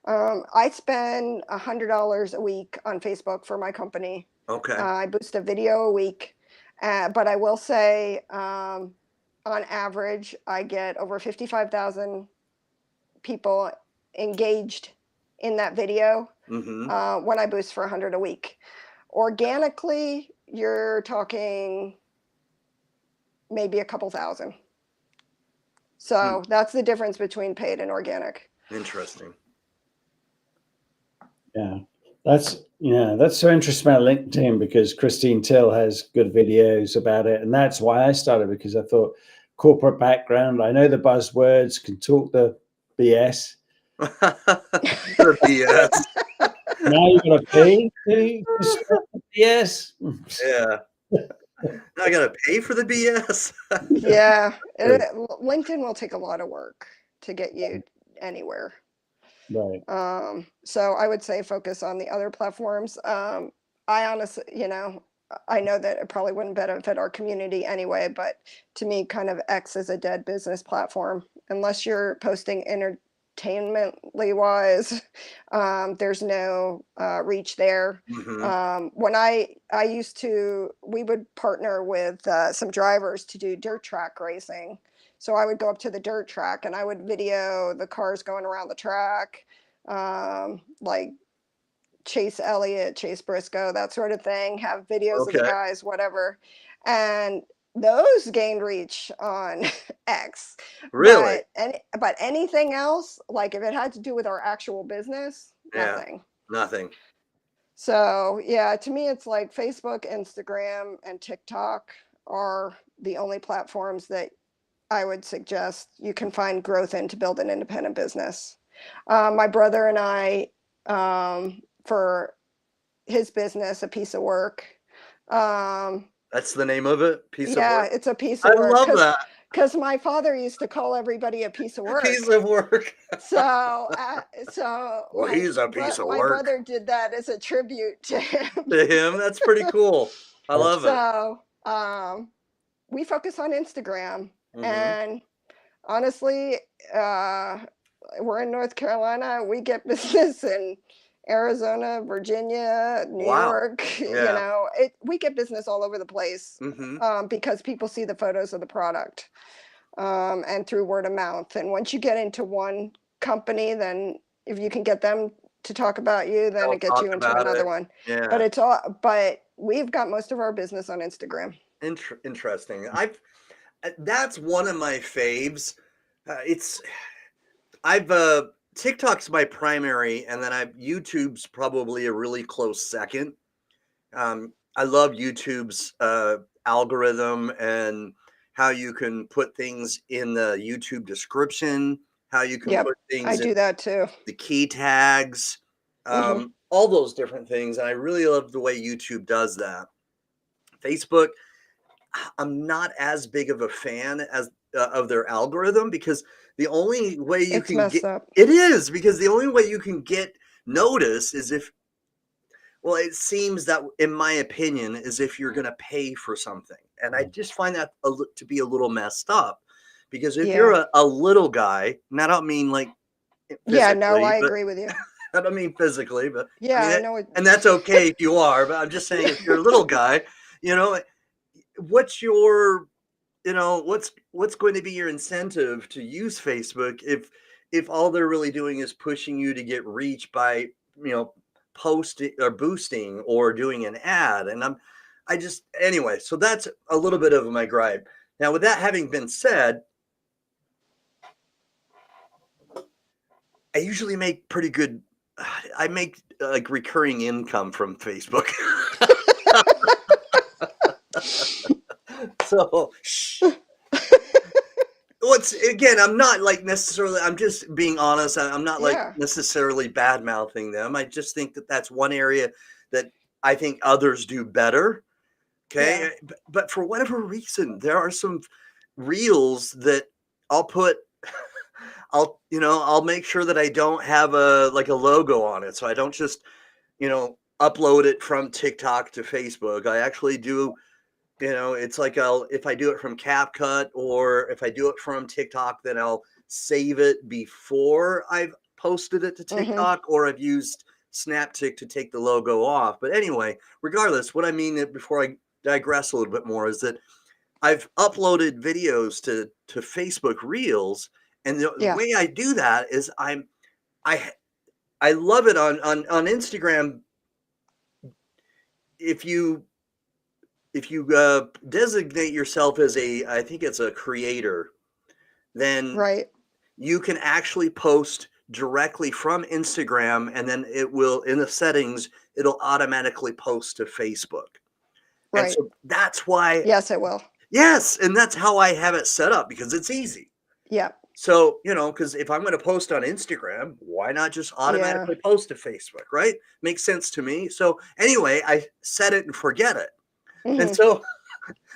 I spend $100 a week on Facebook for my company. Okay. I boost a video a week, but I will say, on average, I get over 55,000 people engaged in that video when I boost for 100 a week. Organically, you're talking maybe a couple thousand. So that's the difference between paid and organic. Interesting. Yeah, that's so interesting about LinkedIn, because Christine Till has good videos about it, and that's why I started, because I thought corporate background, I know the buzzwords, can talk the BS. The BS. Now you got to pay to stop the BS. Yeah. Now I got to pay for the BS. Yeah. LinkedIn will take a lot of work to get you anywhere. Right. So I would say focus on the other platforms. I honestly, I know that it probably wouldn't benefit our community anyway, but to me, kind of X is a dead business platform. Unless you're posting entertainmently wise, there's no reach there. When we would partner with some drivers to do dirt track racing. So I would go up to the dirt track and I would video the cars going around the track, like Chase Elliott, Chase Briscoe, that sort of thing, have videos of the guys, whatever. And those gained reach on X. Really? But anything else, like if it had to do with our actual business, nothing. Nothing. So yeah, to me, it's like Facebook, Instagram, and TikTok are the only platforms that I would suggest you can find growth in to build an independent business. My brother and I, for his business, A Piece of Work. That's the name of it. Piece of Yeah, work. it's a piece I of work love that. because my father used to call everybody a piece of work. Piece of work. So, Well, he's a piece of my work. brother did that as a tribute to him. To him, that's pretty cool. I love it. So, we focus on Instagram, Mhm. and honestly, we're in North Carolina. We get business in Arizona, Virginia, New Wow. York. You Yeah. know, we get business all over the place Mhm. because people see the photos of the product and through word of mouth. And once you get into one company, then if you can get them to talk about you, then They'll it gets talk you into about another it. one. Yeah. But we've got most of our business on Instagram. Interesting. That's one of my faves. I've TikTok's my primary, and then YouTube's probably a really close second. I love YouTube's algorithm and how you can put things in the YouTube description, how you can Yep, put I things in do that too. the key tags, Mhm. all those different things. And I really love the way YouTube does that. Facebook, I'm not as big of a fan as of their algorithm, because the only way you It's can messed get up. it is because the only way you can get notice is if, well, it seems that, in my opinion, is if you're going to pay for something. And I just find that to be a little messed up, because if you're Yeah. a little guy, and I don't mean like Yeah, no, physically, I but agree with you. I don't mean physically, but I Yeah, mean, I know it. and that's okay if you are, but I'm just saying, if you're a little guy, you know, what's your, what's going to be your incentive to use Facebook if all they're really doing is pushing you to get reach by, posting or boosting or doing an ad. And anyway, so that's a little bit of my gripe. Now, with that having been said, I usually make pretty good, I make like recurring income from Facebook. So, I'm not like necessarily, I'm just being honest. I'm not like Yeah. necessarily bad mouthing them. I just think that that's one area that I think others do better. Okay. Yeah. But for whatever reason, there are some reels that I'll put, I'll make sure that I don't have a logo on it. So I don't just, upload it from TikTok to Facebook. I actually do. It's like if I do it from CapCut, or if I do it from TikTok, then I'll save it before I've posted it to TikTok, or I've used SnapTik to take the logo off. But anyway, regardless, what I mean, before I digress a little bit more, is that I've uploaded videos to Facebook Reels, and the Yeah. way I do that is I love it on Instagram. If you designate yourself as I think it's a creator, then Right. you can actually post directly from Instagram, and then it will, in the settings, it'll automatically post to Facebook. And Right. so that's why, Yes, it will. yes, and that's how I have it set up, because it's easy. Yeah. So, because if I'm going to post on Instagram, why not just automatically post to Facebook, right? Makes sense to me. So anyway, I set it and forget it. And so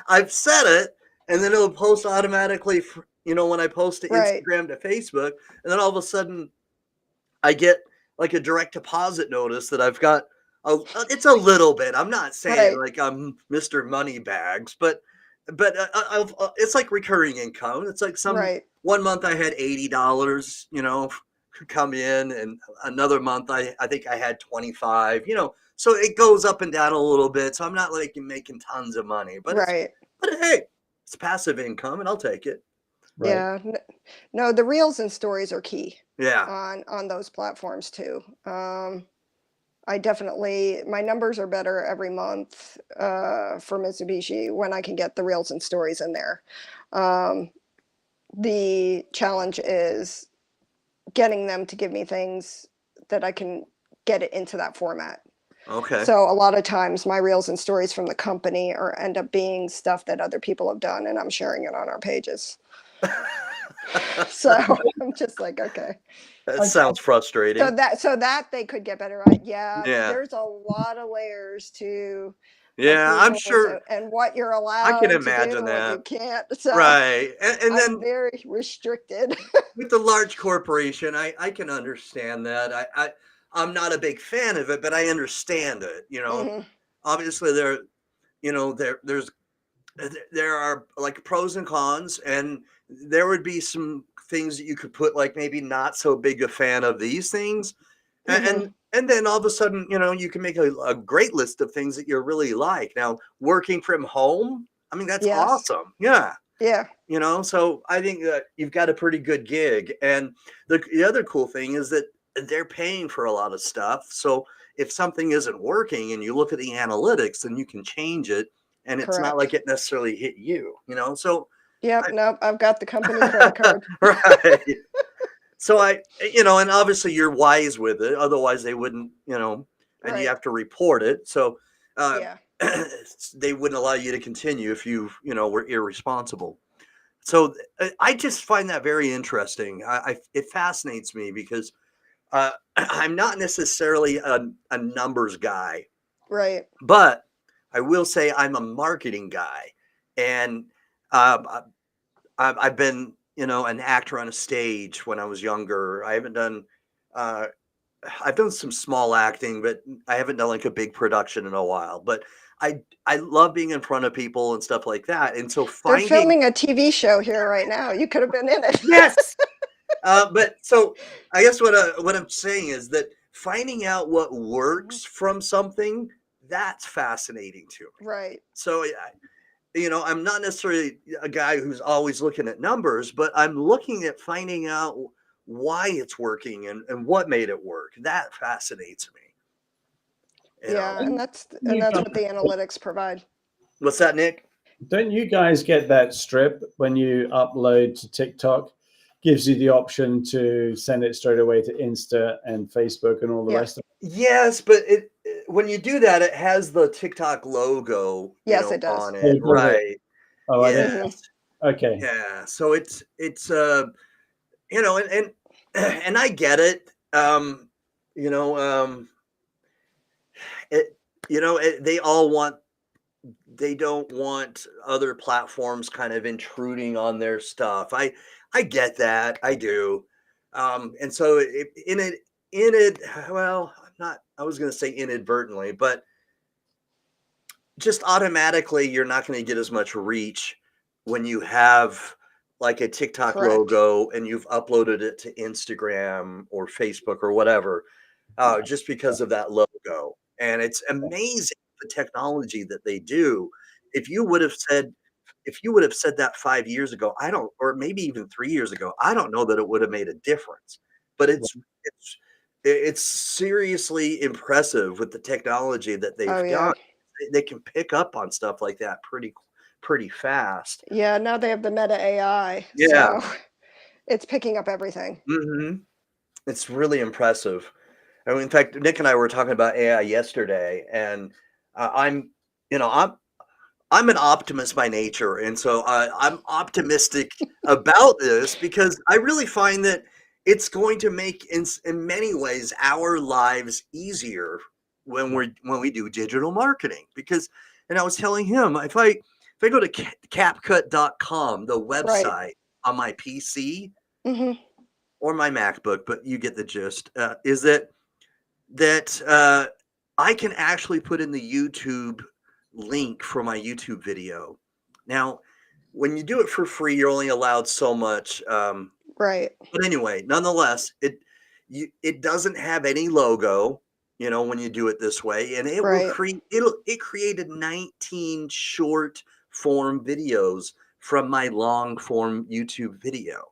I've set it, and then it'll post automatically, when I post to Instagram to Facebook, and then all of a sudden I get like a direct deposit notice that I've got, it's a little bit, I'm not saying like I'm Mr. Moneybags, but it's like recurring income. It's like one month I had $80, come in, and another month I think I had 25, so it goes up and down a little bit. So I'm not like making tons of money, but hey, it's passive income, and I'll take it. Right. Yeah. No, the reels and stories are key. Yeah. On those platforms too. I definitely, my numbers are better every month for Mitsubishi when I can get the reels and stories in there. The challenge is getting them to give me things that I can get it into that format. Okay. So a lot of times my reels and stories from the company or end up being stuff that other people have done, and I'm sharing it on our pages. So I'm just like, okay. That sounds frustrating. So that they could get better at. Yeah, Yeah. there's a lot of layers to Yeah, I'm approvals sure and what you're I can allowed to do imagine and what you that. can't. So Right. And I'm then very restricted. with the large corporation, I can understand that. I'm not a big fan of it, but I understand it. Mhm. Obviously there are like pros and cons, and there would be some things that you could put like maybe not so big a fan of these things, and Mhm. and then all of a sudden you can make a great list of things that you really like. Now working from home, I mean that's Yes. awesome. Yeah. Yeah. So I think that you've got a pretty good gig. And the other cool thing is that they're paying for a lot of stuff. So if something isn't working and you look at the analytics, then you can change it. And it's not like Correct. it necessarily hit you. So Yep. I, Nope. I've got the company credit card. right. So and obviously you're wise with it. Otherwise they wouldn't, and you Right. have to report it. So uh, Yeah. they wouldn't allow you to continue if were irresponsible. So I just find that very interesting. It fascinates me because I'm not necessarily a numbers guy, Right. but I will say I'm a marketing guy, and I've been an actor on a stage when I was younger. I haven't done. Uh, I've done some small acting, but I haven't done like a big production in a while. But I love being in front of people and stuff like that. And so They're finding filming a TV show here right now. You could have been in it. yes. But so I guess what I'm saying is that finding out what works from something, that's fascinating to me. Right. So I'm not necessarily a guy who's always looking at numbers, but I'm looking at finding out why it's working and what made it work. That fascinates me. Yeah, and You that's guys, what the analytics provide. What's that, Nick? don't you guys get that strip when you upload to TikTok? Gives you the option to send it straight away to Insta and Facebook and all the Yeah. rest of it. Yes, but when you do that, it has the TikTok logo, Yes, it does. on Oh, it, does it? right? Oh, I Yes. didn't. Mhm. Okay. Yeah. So it's and I get it. You know, it they don't want other platforms kind of intruding on their stuff. I get that. I do. And so well, not I was going to say inadvertently, but just automatically you're not going to get as much reach when you have like a TikTok Correct. logo and you've uploaded it to Instagram or Facebook or whatever, just because of that logo. And it's amazing the technology that they do. If you would have said that 5 years ago, I don't, or maybe even 3 years ago, I don't know that it would have made a difference. But it's seriously impressive with the technology that Oh they've yeah. done. They can pick up on stuff like that pretty fast. Yeah, now they have the Meta AI. Yeah. So it's picking up everything. Hmm. It's really impressive. I mean, in fact, Nick and I were talking about AI yesterday, and I'm, you know, I'm an optimist by nature, and so I'm optimistic about this because I really find that it's going to make, in many ways, our lives easier when we do digital marketing. Because, and I was telling him, if I go to CapCut.com, the Right. website on my PC Hmm. or my MacBook, but you get the gist, is that I can actually put in the YouTube link for my YouTube video. Now, when you do it for free, you're only allowed so much. Right. But anyway, nonetheless, it doesn't have any logo, when you do it this way, and it will Right. it created 19 short form videos from my long form YouTube video.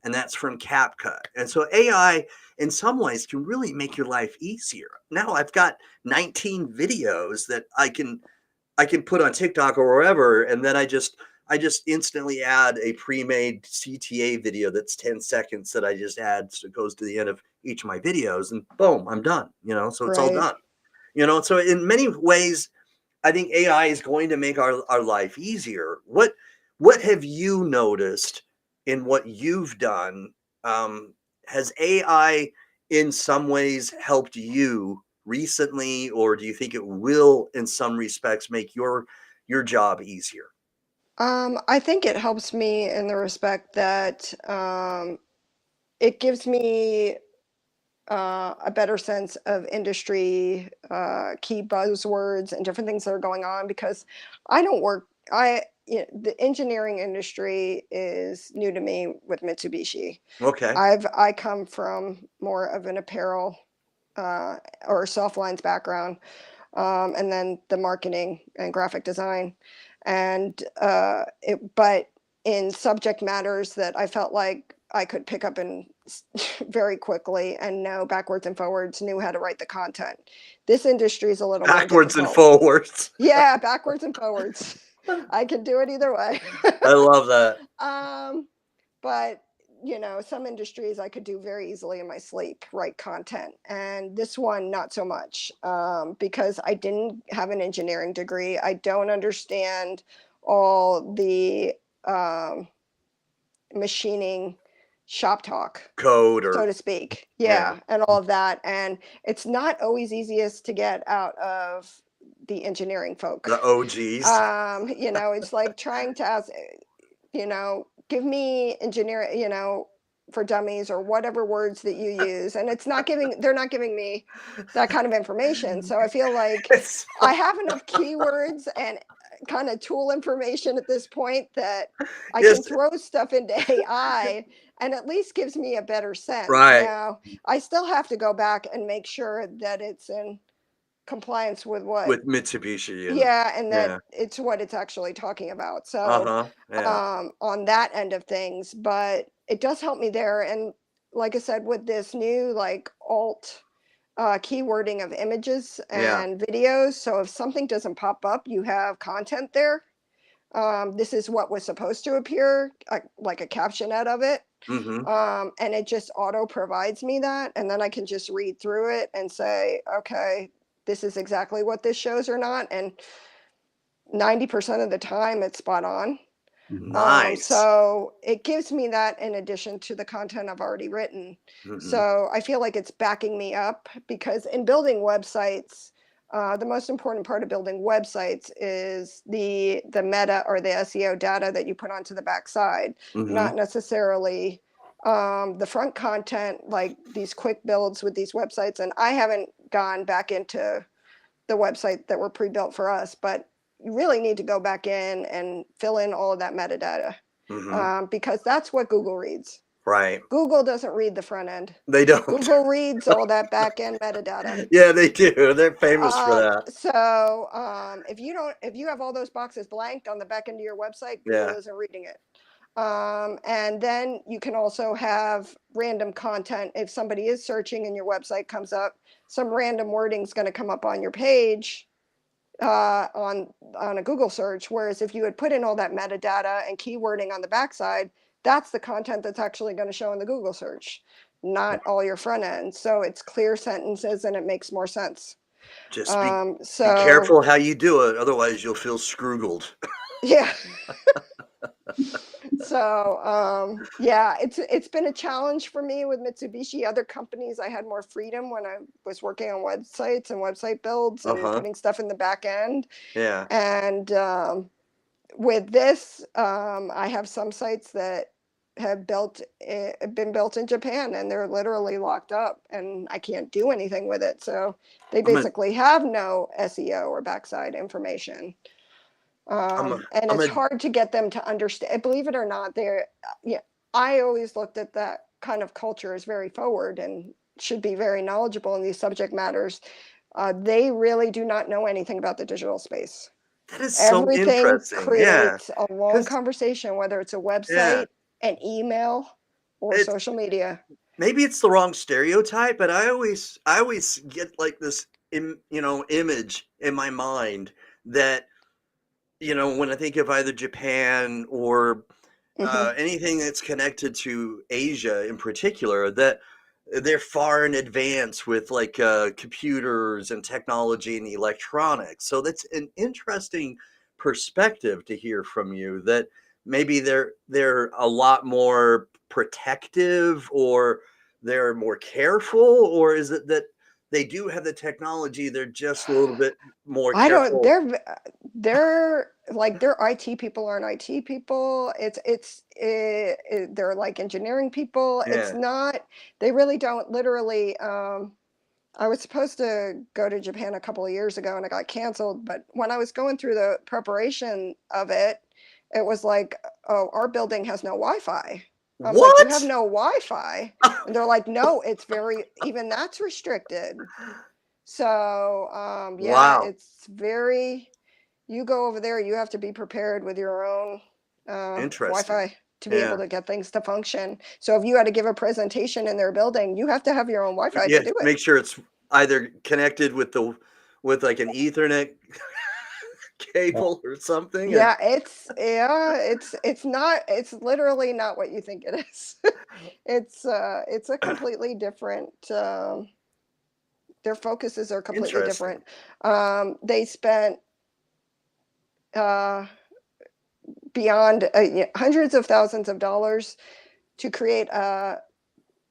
And that's from CapCut. And so AI in some ways can really make your life easier. Now I've got 19 videos that I can put on TikTok or wherever, and then I just instantly add a pre-made CTA video that's 10 seconds that I just add, so it goes to the end of each of my videos, and boom, I'm done. So it's all Right. done. So in many ways, I think AI is going to make our life easier. What have you noticed in what you've done? Has AI in some ways helped you recently, or do you think it will in some respects make your job easier? I think it helps me in the respect that it gives me a better sense of industry key buzzwords and different things that are going on, because I don't work. The engineering industry is new to me with Mitsubishi. Okay. I come from more of an apparel or soft lines background, and then the marketing and graphic design, and but in subject matters that I felt like I could pick up in very quickly and know backwards and forwards, knew how to write the content. This industry is a little Backwards more and difficult. forwards. Yeah, backwards and forwards. I can do it either way. I love that. But some industries I could do very easily in my sleep, write content, and this one not so much, because I didn't have an engineering degree. I don't understand all the machining shop talk, Code so or to speak. Yeah, and all of that, and it's not always easiest to get out of the engineering folk. the OGs. It's like trying to ask, give me engineering, for dummies or whatever words that you use. And they're not giving me that kind of information. So I feel like I have enough keywords and kind of tool information at this point that I can throw stuff into AI and at least gives me a better sense. Right. Now, I still have to go back and make sure that it's in compliance with what Mitsubishi. and that it's what it's actually talking about. So on that end of things, but it does help me there. And like I said, with this new like alt keywording of images and videos, so if something doesn't pop up, you have content there. This is what was supposed to appear, like a captionette of it. And it just auto provides me that, and then I can just read through it and say, okay, this is exactly what this shows or not. And 90% of the time it's spot on. Nice. So it gives me that in addition to the content I've already written. So I feel like it's backing me up, because in building websites, the most important part of building websites is the meta or the SEO data that you put onto the backside, not necessarily the front content, like these quick builds with these websites. And I haven't gone back into the website that were pre-built for us, but you really need to go back in and fill in all of that metadata, because that's what Google reads. Right. Google doesn't read the front end. They don't. Google reads all that back end metadata. Yeah, they do. They're famous for that. So if you have all those boxes blanked on the back end of your website, Google isn't reading it. And then you can also have random content. If somebody is searching and your website comes up, some random wording is going to come up on your page on a Google search. Whereas if you had put in all that metadata and keywording on the backside, that's the content that's actually going to show in the Google search, not all your front end. So it's clear sentences and it makes more sense. Just be careful how you do it, otherwise you'll feel scroogled. Yeah. So it's been a challenge for me with Mitsubishi. Other companies, I had more freedom when I was working on websites and website builds and putting stuff in the back end. Yeah. And with this, I have some sites that have been built in Japan, and they're literally locked up, and I can't do anything with it. So they basically have no SEO or backside information. And it's hard to get them to understand. Believe it or not, I always looked at that kind of culture as very forward and should be very knowledgeable in these subject matters. They really do not know anything about the digital space. That is so interesting. Everything creates a long conversation, whether it's a website, an email, or social media. Maybe it's the wrong stereotype, but I always get like this, image in my mind that, when I think of either Japan or anything that's connected to Asia in particular, that they're far in advance with like computers and technology and electronics. So that's an interesting perspective to hear from you, that maybe they're a lot more protective, or they're more careful, or is it that they do have the technology, they're just a little bit more I don't. careful? They're like their IT people aren't IT people. They're like engineering people. It's Yeah. not. They really don't. Literally, I was supposed to go to Japan a couple of years ago, and it got canceled. But when I was going through the preparation of it, it was like, oh, our building has no Wi-Fi. I'm like, you have What? no Wi-Fi, and they're like, no, it's even that's restricted. So yeah, Wow. it's very. You go over there, you have to be prepared with your own Interesting. Wi-Fi to be able Yeah. to get things to function. So if you had to give a presentation in their building, you have to have your own Wi-Fi Yeah, to do it. make sure it's either connected with like an Ethernet cable or something. Yeah, it's not. It's literally not what you think it is. It's a completely different. Their focuses are completely Interesting. different. They spent beyond hundreds of thousands of dollars to create a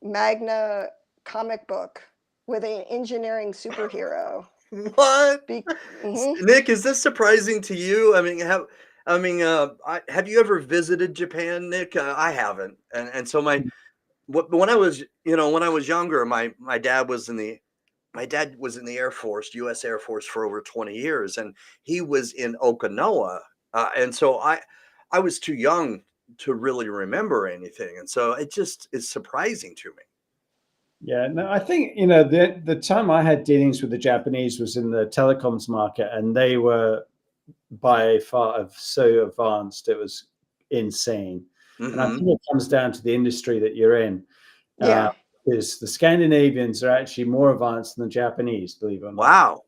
Magna comic book with an engineering superhero. What? Mhm. Nick, is this surprising to you? I mean, have you ever visited Japan, Nick? I haven't, and so when I was younger, my dad was in the Air Force, U.S. Air Force, for over 20 years, and he was in Okinawa, and so I was too young to really remember anything, and so it just is surprising to me. Yeah, no, I think, the time I had dealings with the Japanese was in the telecoms market, and they were by far so advanced. It was insane. And I Mm-hmm. think it comes down to the industry that you're in. Yeah. Because the Scandinavians are actually more advanced than the Japanese, believe it or not.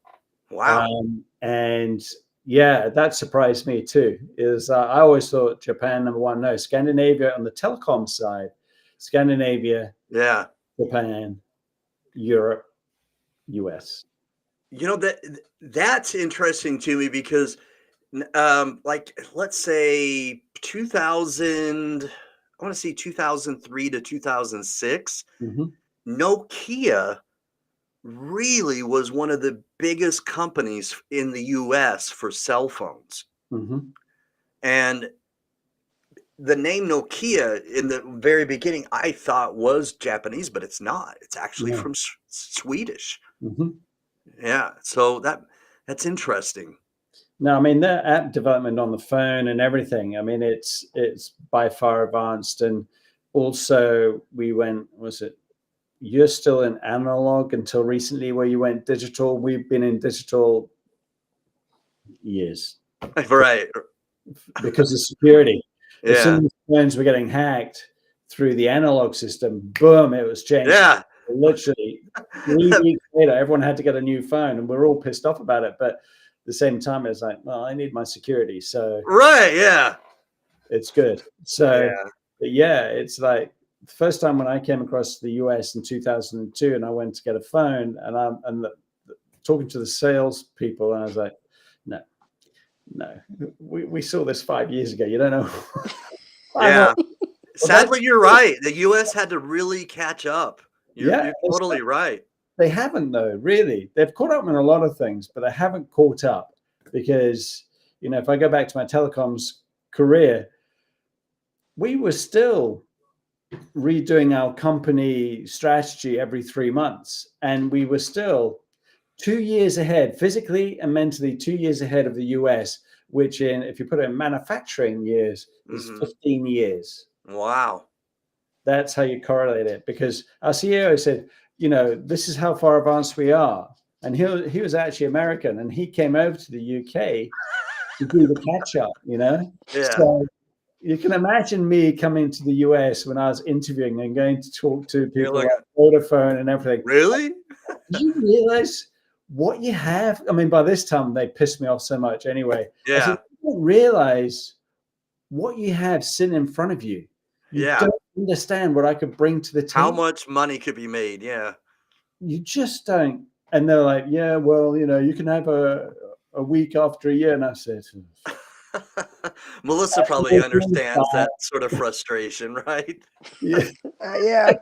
Wow. And yeah, that surprised me too. I always thought Japan number one. No, Scandinavia on the telecom side, Scandinavia, Yeah. Japan, Europe, US. That's interesting to me because, like, let's say 2000, I want to say 2003 to 2006, Mm-hmm. Nokia really was one of the biggest companies in the US for cell phones. Mm-hmm. And the name Nokia in the very beginning, I thought was Japanese, but it's not. It's actually Yeah. from Swedish. Mm-hmm. Yeah. So that's interesting. No, I mean, their app development on the phone and everything, I mean, it's by far advanced. And also you're still in analog until recently, where you went digital. We've been in digital years Right. because of security. As Yeah. soon as phones were getting hacked through the analog system, boom, it was changed. Yeah. Literally 3 weeks later, everyone had to get a new phone, and we're all pissed off about it. But at the same time, it's like, well, I need my security, so Right. Yeah. it's good. So, Yeah. but yeah, it's like the first time when I came across the US in 2002, and I went to get a phone, and I'm talking to the sales people, and I was like, no, we saw this 5 years ago. You don't know. Yeah. Sadly, you're right. The US had to really catch up. You're totally right. They haven't, though, really. They've caught up in a lot of things, but they haven't caught up because, if I go back to my telecoms career, we were still redoing our company strategy every 3 months. And we were still 2 years ahead, physically and mentally, 2 years ahead of the US, which if you put it in manufacturing years, is 15 years. Wow. That's how you correlate it, because our CEO said, this is how far advanced we are. And he was actually American, and he came over to the UK to do the catch up, Yeah. So you can imagine me coming to the US when I was interviewing and going to talk to people like Vodafone and everything. Really? Do you realize what you have? I mean, by this time, they pissed me off so much anyway. Yeah. I said, you don't realize what you have sitting in front of you. You don't understand what I could bring to the team. How much money could be made? Yeah. You just don't. And they're like, yeah, well, you can have a week after a year. And I said, Melissa probably understands that sort of frustration, right? yeah. Yeah.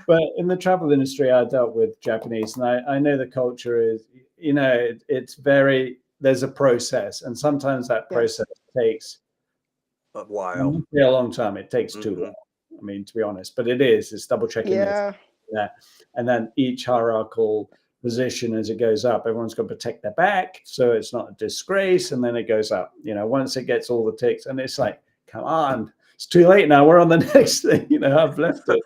But in the travel industry, I dealt with Japanese, and I know the culture is, it's very, there's a process, and sometimes that process takes a while, a long time. It takes too long. I mean, to be honest, but it's double checking. Yeah. And then each hierarchical position, as it goes up, everyone's got to protect their back, so it's not a disgrace, and then it goes up. Once it gets all the ticks, and it's like, come on, it's too late now. We're on the next thing. I've left it.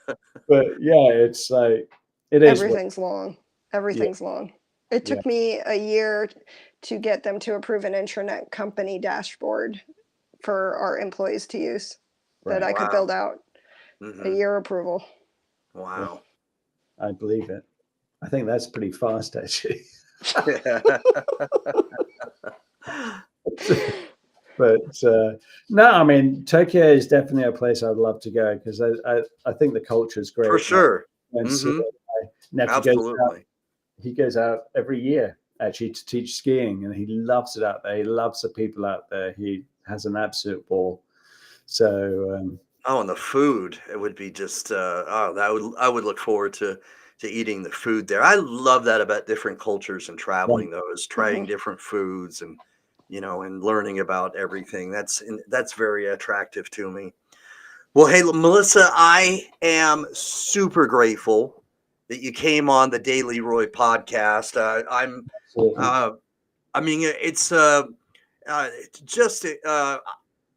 But yeah, it's like it is. Everything's long. Everything's long. It took me a year to get them to approve an intranet company dashboard for our employees to use that I could build out. A year approval. Wow. I believe it. I think that's pretty fast, actually. But no, I mean, Tokyo is definitely a place I'd love to go, because I think the culture is great. For sure. Absolutely. He goes out every year, actually, to teach skiing, and he loves it out there. He loves the people out there. He has an absolute ball. So and the food, it would be just I would look forward to eating the food there. I love that about different cultures and traveling, though, is trying different foods and and learning about everything. That's very attractive to me. Well, hey, Melissa, I am super grateful that you came on the Daily ROI podcast. It's just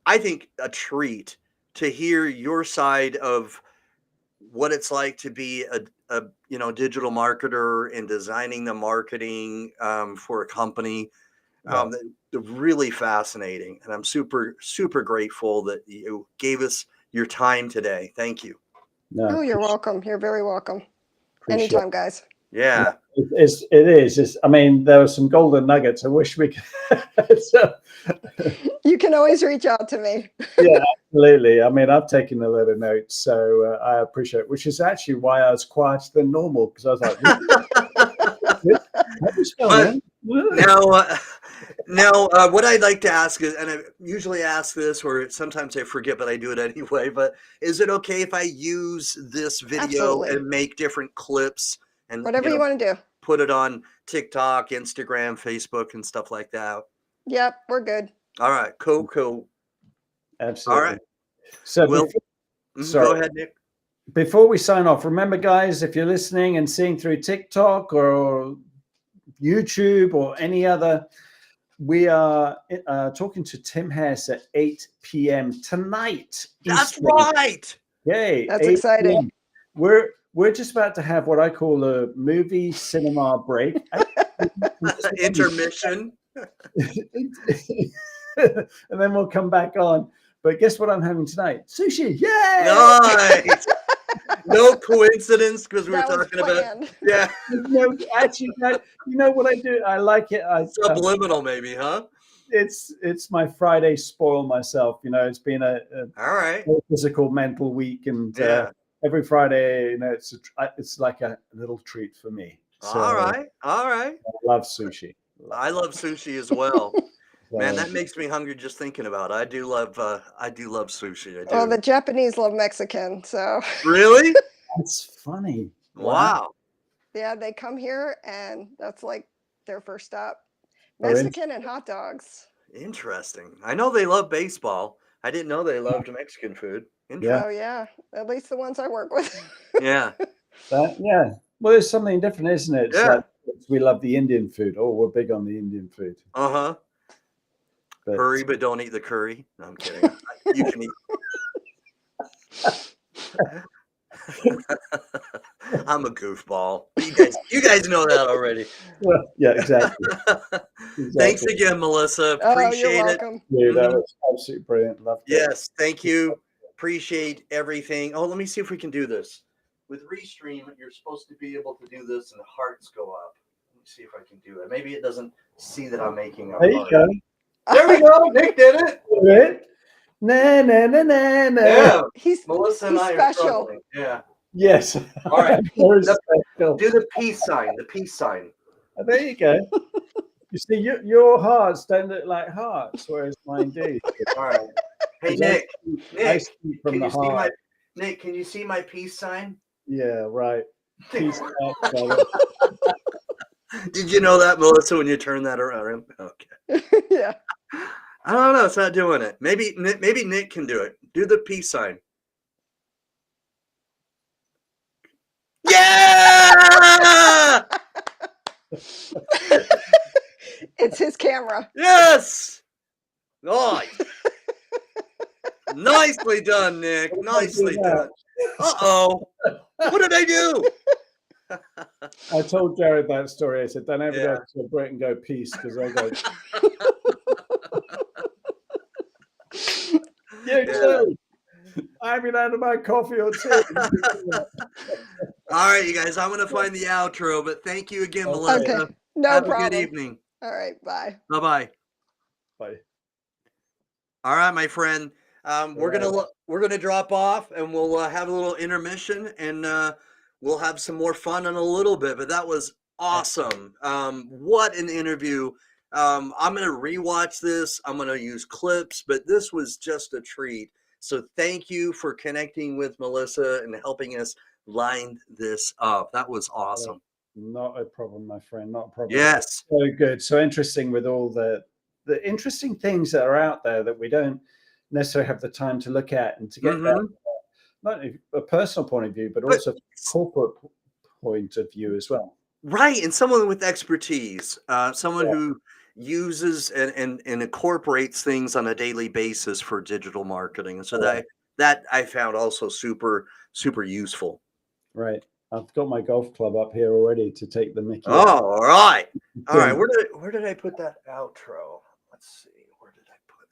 I think a treat to hear your side of what it's like to be a digital marketer and designing the marketing for a company. Really fascinating, and I'm super, super grateful that you gave us your time today. Thank you. No, you're welcome. You're very welcome. Anytime, guys. Yeah. It is. I mean, there are some golden nuggets. I wish we could. You can always reach out to me. Yeah, absolutely. I mean, I've taken a lot of notes, so I appreciate it, which is actually why I was quieter than normal, because I was like, Now, what I'd like to ask is, and I usually ask this, or sometimes I forget, but I do it anyway, but is it okay if I use this video and make different clips and whatever you want to do, put it on TikTok, Instagram, Facebook, and stuff like that? Yep, we're good. All right, cool. Absolutely. All right. So go ahead, Nick. Before we sign off, remember, guys, if you're listening and seeing through TikTok or YouTube or any other, we are talking to Tim Hess at 8 p.m. tonight. That's right. Yay. That's exciting. PM. We're just about to have what I call a movie cinema break. Intermission. And then we'll come back on. But guess what I'm having tonight? Sushi. Yay! Nice. No coincidence, because we were talking about. Yeah. No, actually, you know what I do? I like it. Subliminal, maybe, huh? It's my Friday spoil myself. It's been a all right physical, mental week, and every Friday, it's like a little treat for me. So, all right. I love sushi. I love sushi as well. Man, that makes me hungry just thinking about it. I do love sushi. I do. Well, the Japanese love Mexican, so. Really? That's funny. Wow. Yeah, they come here, and that's like their first stop. Mexican and hot dogs. Interesting. I know they love baseball. I didn't know they loved Mexican food. Oh yeah, at least the ones I work with. Yeah. Well, it's something different, isn't it? Yeah. Like, we love the Indian food. Oh, we're big on the Indian food. Uh-huh. Hurry, but don't eat the curry. No, I'm kidding. You can eat. I'm a goofball. You guys know that already. Well, yeah, exactly. Thanks again, Melissa. Appreciate you're it. welcome. Yeah, that was absolutely brilliant. Loved it. Yes, thank you. Appreciate everything. Oh, let me see if we can do this. With Restream, you're supposed to be able to do this and the hearts go up. Let me see if I can do it. Maybe it doesn't see that I'm making a There you heart. go. There we go. Nick did it. Na, na, na, na, na. Yeah, He's Melissa and he's I are special. struggling. Yeah. Yes. All right. Very Do special. the peace sign. The peace sign. Oh, there you go. You see, your hearts don't look like hearts, whereas mine do. All right. Hey, 'Cause Nick. I Nick, speak from can the you see heart. Nick, can you see my peace sign? Yeah, right. Peace out, brother. Did you know that, Melissa, when you turn that around? Okay. Yeah. I don't know. It's not doing it. Maybe Nick can do it. Do the peace sign. Yeah! It's his camera. Yes! Nice. Nicely done, Nick. Nicely done. Uh-oh. What did I do? I told Jared that story. I said, don't ever Yeah. go to a break and go peace, because I go, you too. I haven't had my coffee or tea. All right, you guys, I'm going to find the outro, but thank you again, Okay. Melissa. Okay. No Have problem. a good evening. All right. Bye. Bye-bye. Bye. All right, my friend. We're gonna drop off, and we'll have a little intermission, and we'll have some more fun in a little bit. But that was awesome. What an interview! I'm gonna rewatch this. I'm gonna use clips, but this was just a treat. So thank you for connecting with Melissa and helping us line this up. That was awesome. Not a problem, my friend. Not a problem. Yes. So good. So interesting with all the interesting things that are out there that we don't necessarily have the time to look at and to get that, not only a personal point of view, but also a corporate point of view as well. Right. And someone with expertise, someone who uses and incorporates things on a daily basis for digital marketing. And so that I found also super, super useful. Right. I've got my golf club up here already to take the mickey. Oh, all right. All right. Where did I put that outro? Let's see. Where did I put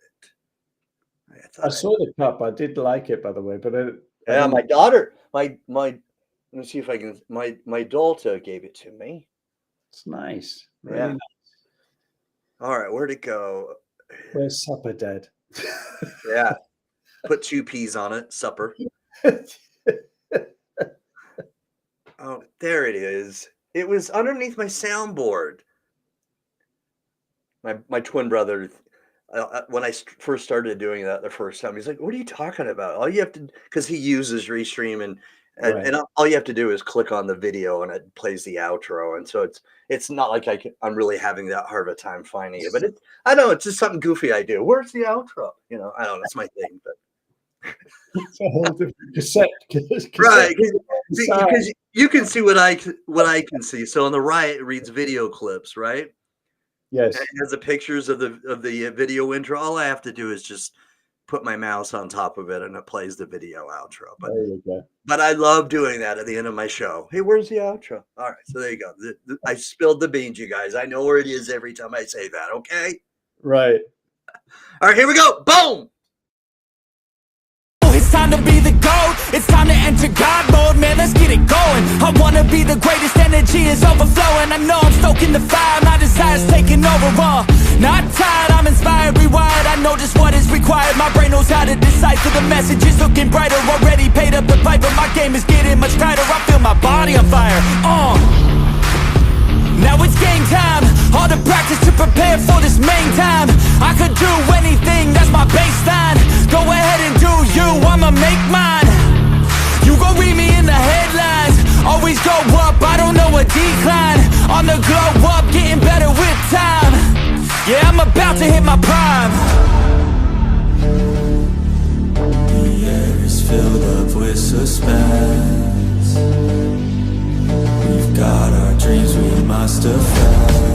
it? I saw the cup. I did like it, by the way, but my daughter, my let me see if I can. My daughter gave it to me. It's nice. Yeah. Really nice. All right. Where'd it go? Where's supper, Dad? Yeah. Put 2 P's on it. Supper. Oh, there it is. It was underneath my soundboard. My twin brother, when I first started doing that the first time, he's like, "What are you talking about? All you have to," because he uses Restream, and all you have to do is click on the video, and it plays the outro. And so it's not like I'm really having that hard of a time finding it. But I don't know, it's just something goofy I do. Where's the outro? I don't know. It's my thing, but. It's a whole different cassette. Right, because you can see what I can see. So on the right, it reads video clips, right? Yes. And it has the pictures of the video intro. All I have to do is just put my mouse on top of it, and it plays the video outro. But there you go. But I love doing that at the end of my show. Hey, where's the outro? All right, so there you go. I spilled the beans, you guys. I know where it is every time I say that. Okay. Right. All right, here we go. Boom. It's time to be the GOAT, it's time to enter God mode, man, let's get it going. I wanna be the greatest, energy is overflowing. I know I'm stoking the fire, my desire's taking over, not tired, I'm inspired, rewired. I know just what is required, my brain knows how to decipher the messages. Looking brighter, already paid up the piper. My game is getting much tighter, I feel my body on fire. Now it's game time, all the practice to prepare for this main time. I could do anything, that's my baseline. Go ahead and do you, I'ma make mine. You gon' read me in the headlines. Always go up, I don't know a decline. On the glow up, getting better with time. Yeah, I'm about to hit my prime. The air is filled up with suspense. We've got our dreams, we must have found.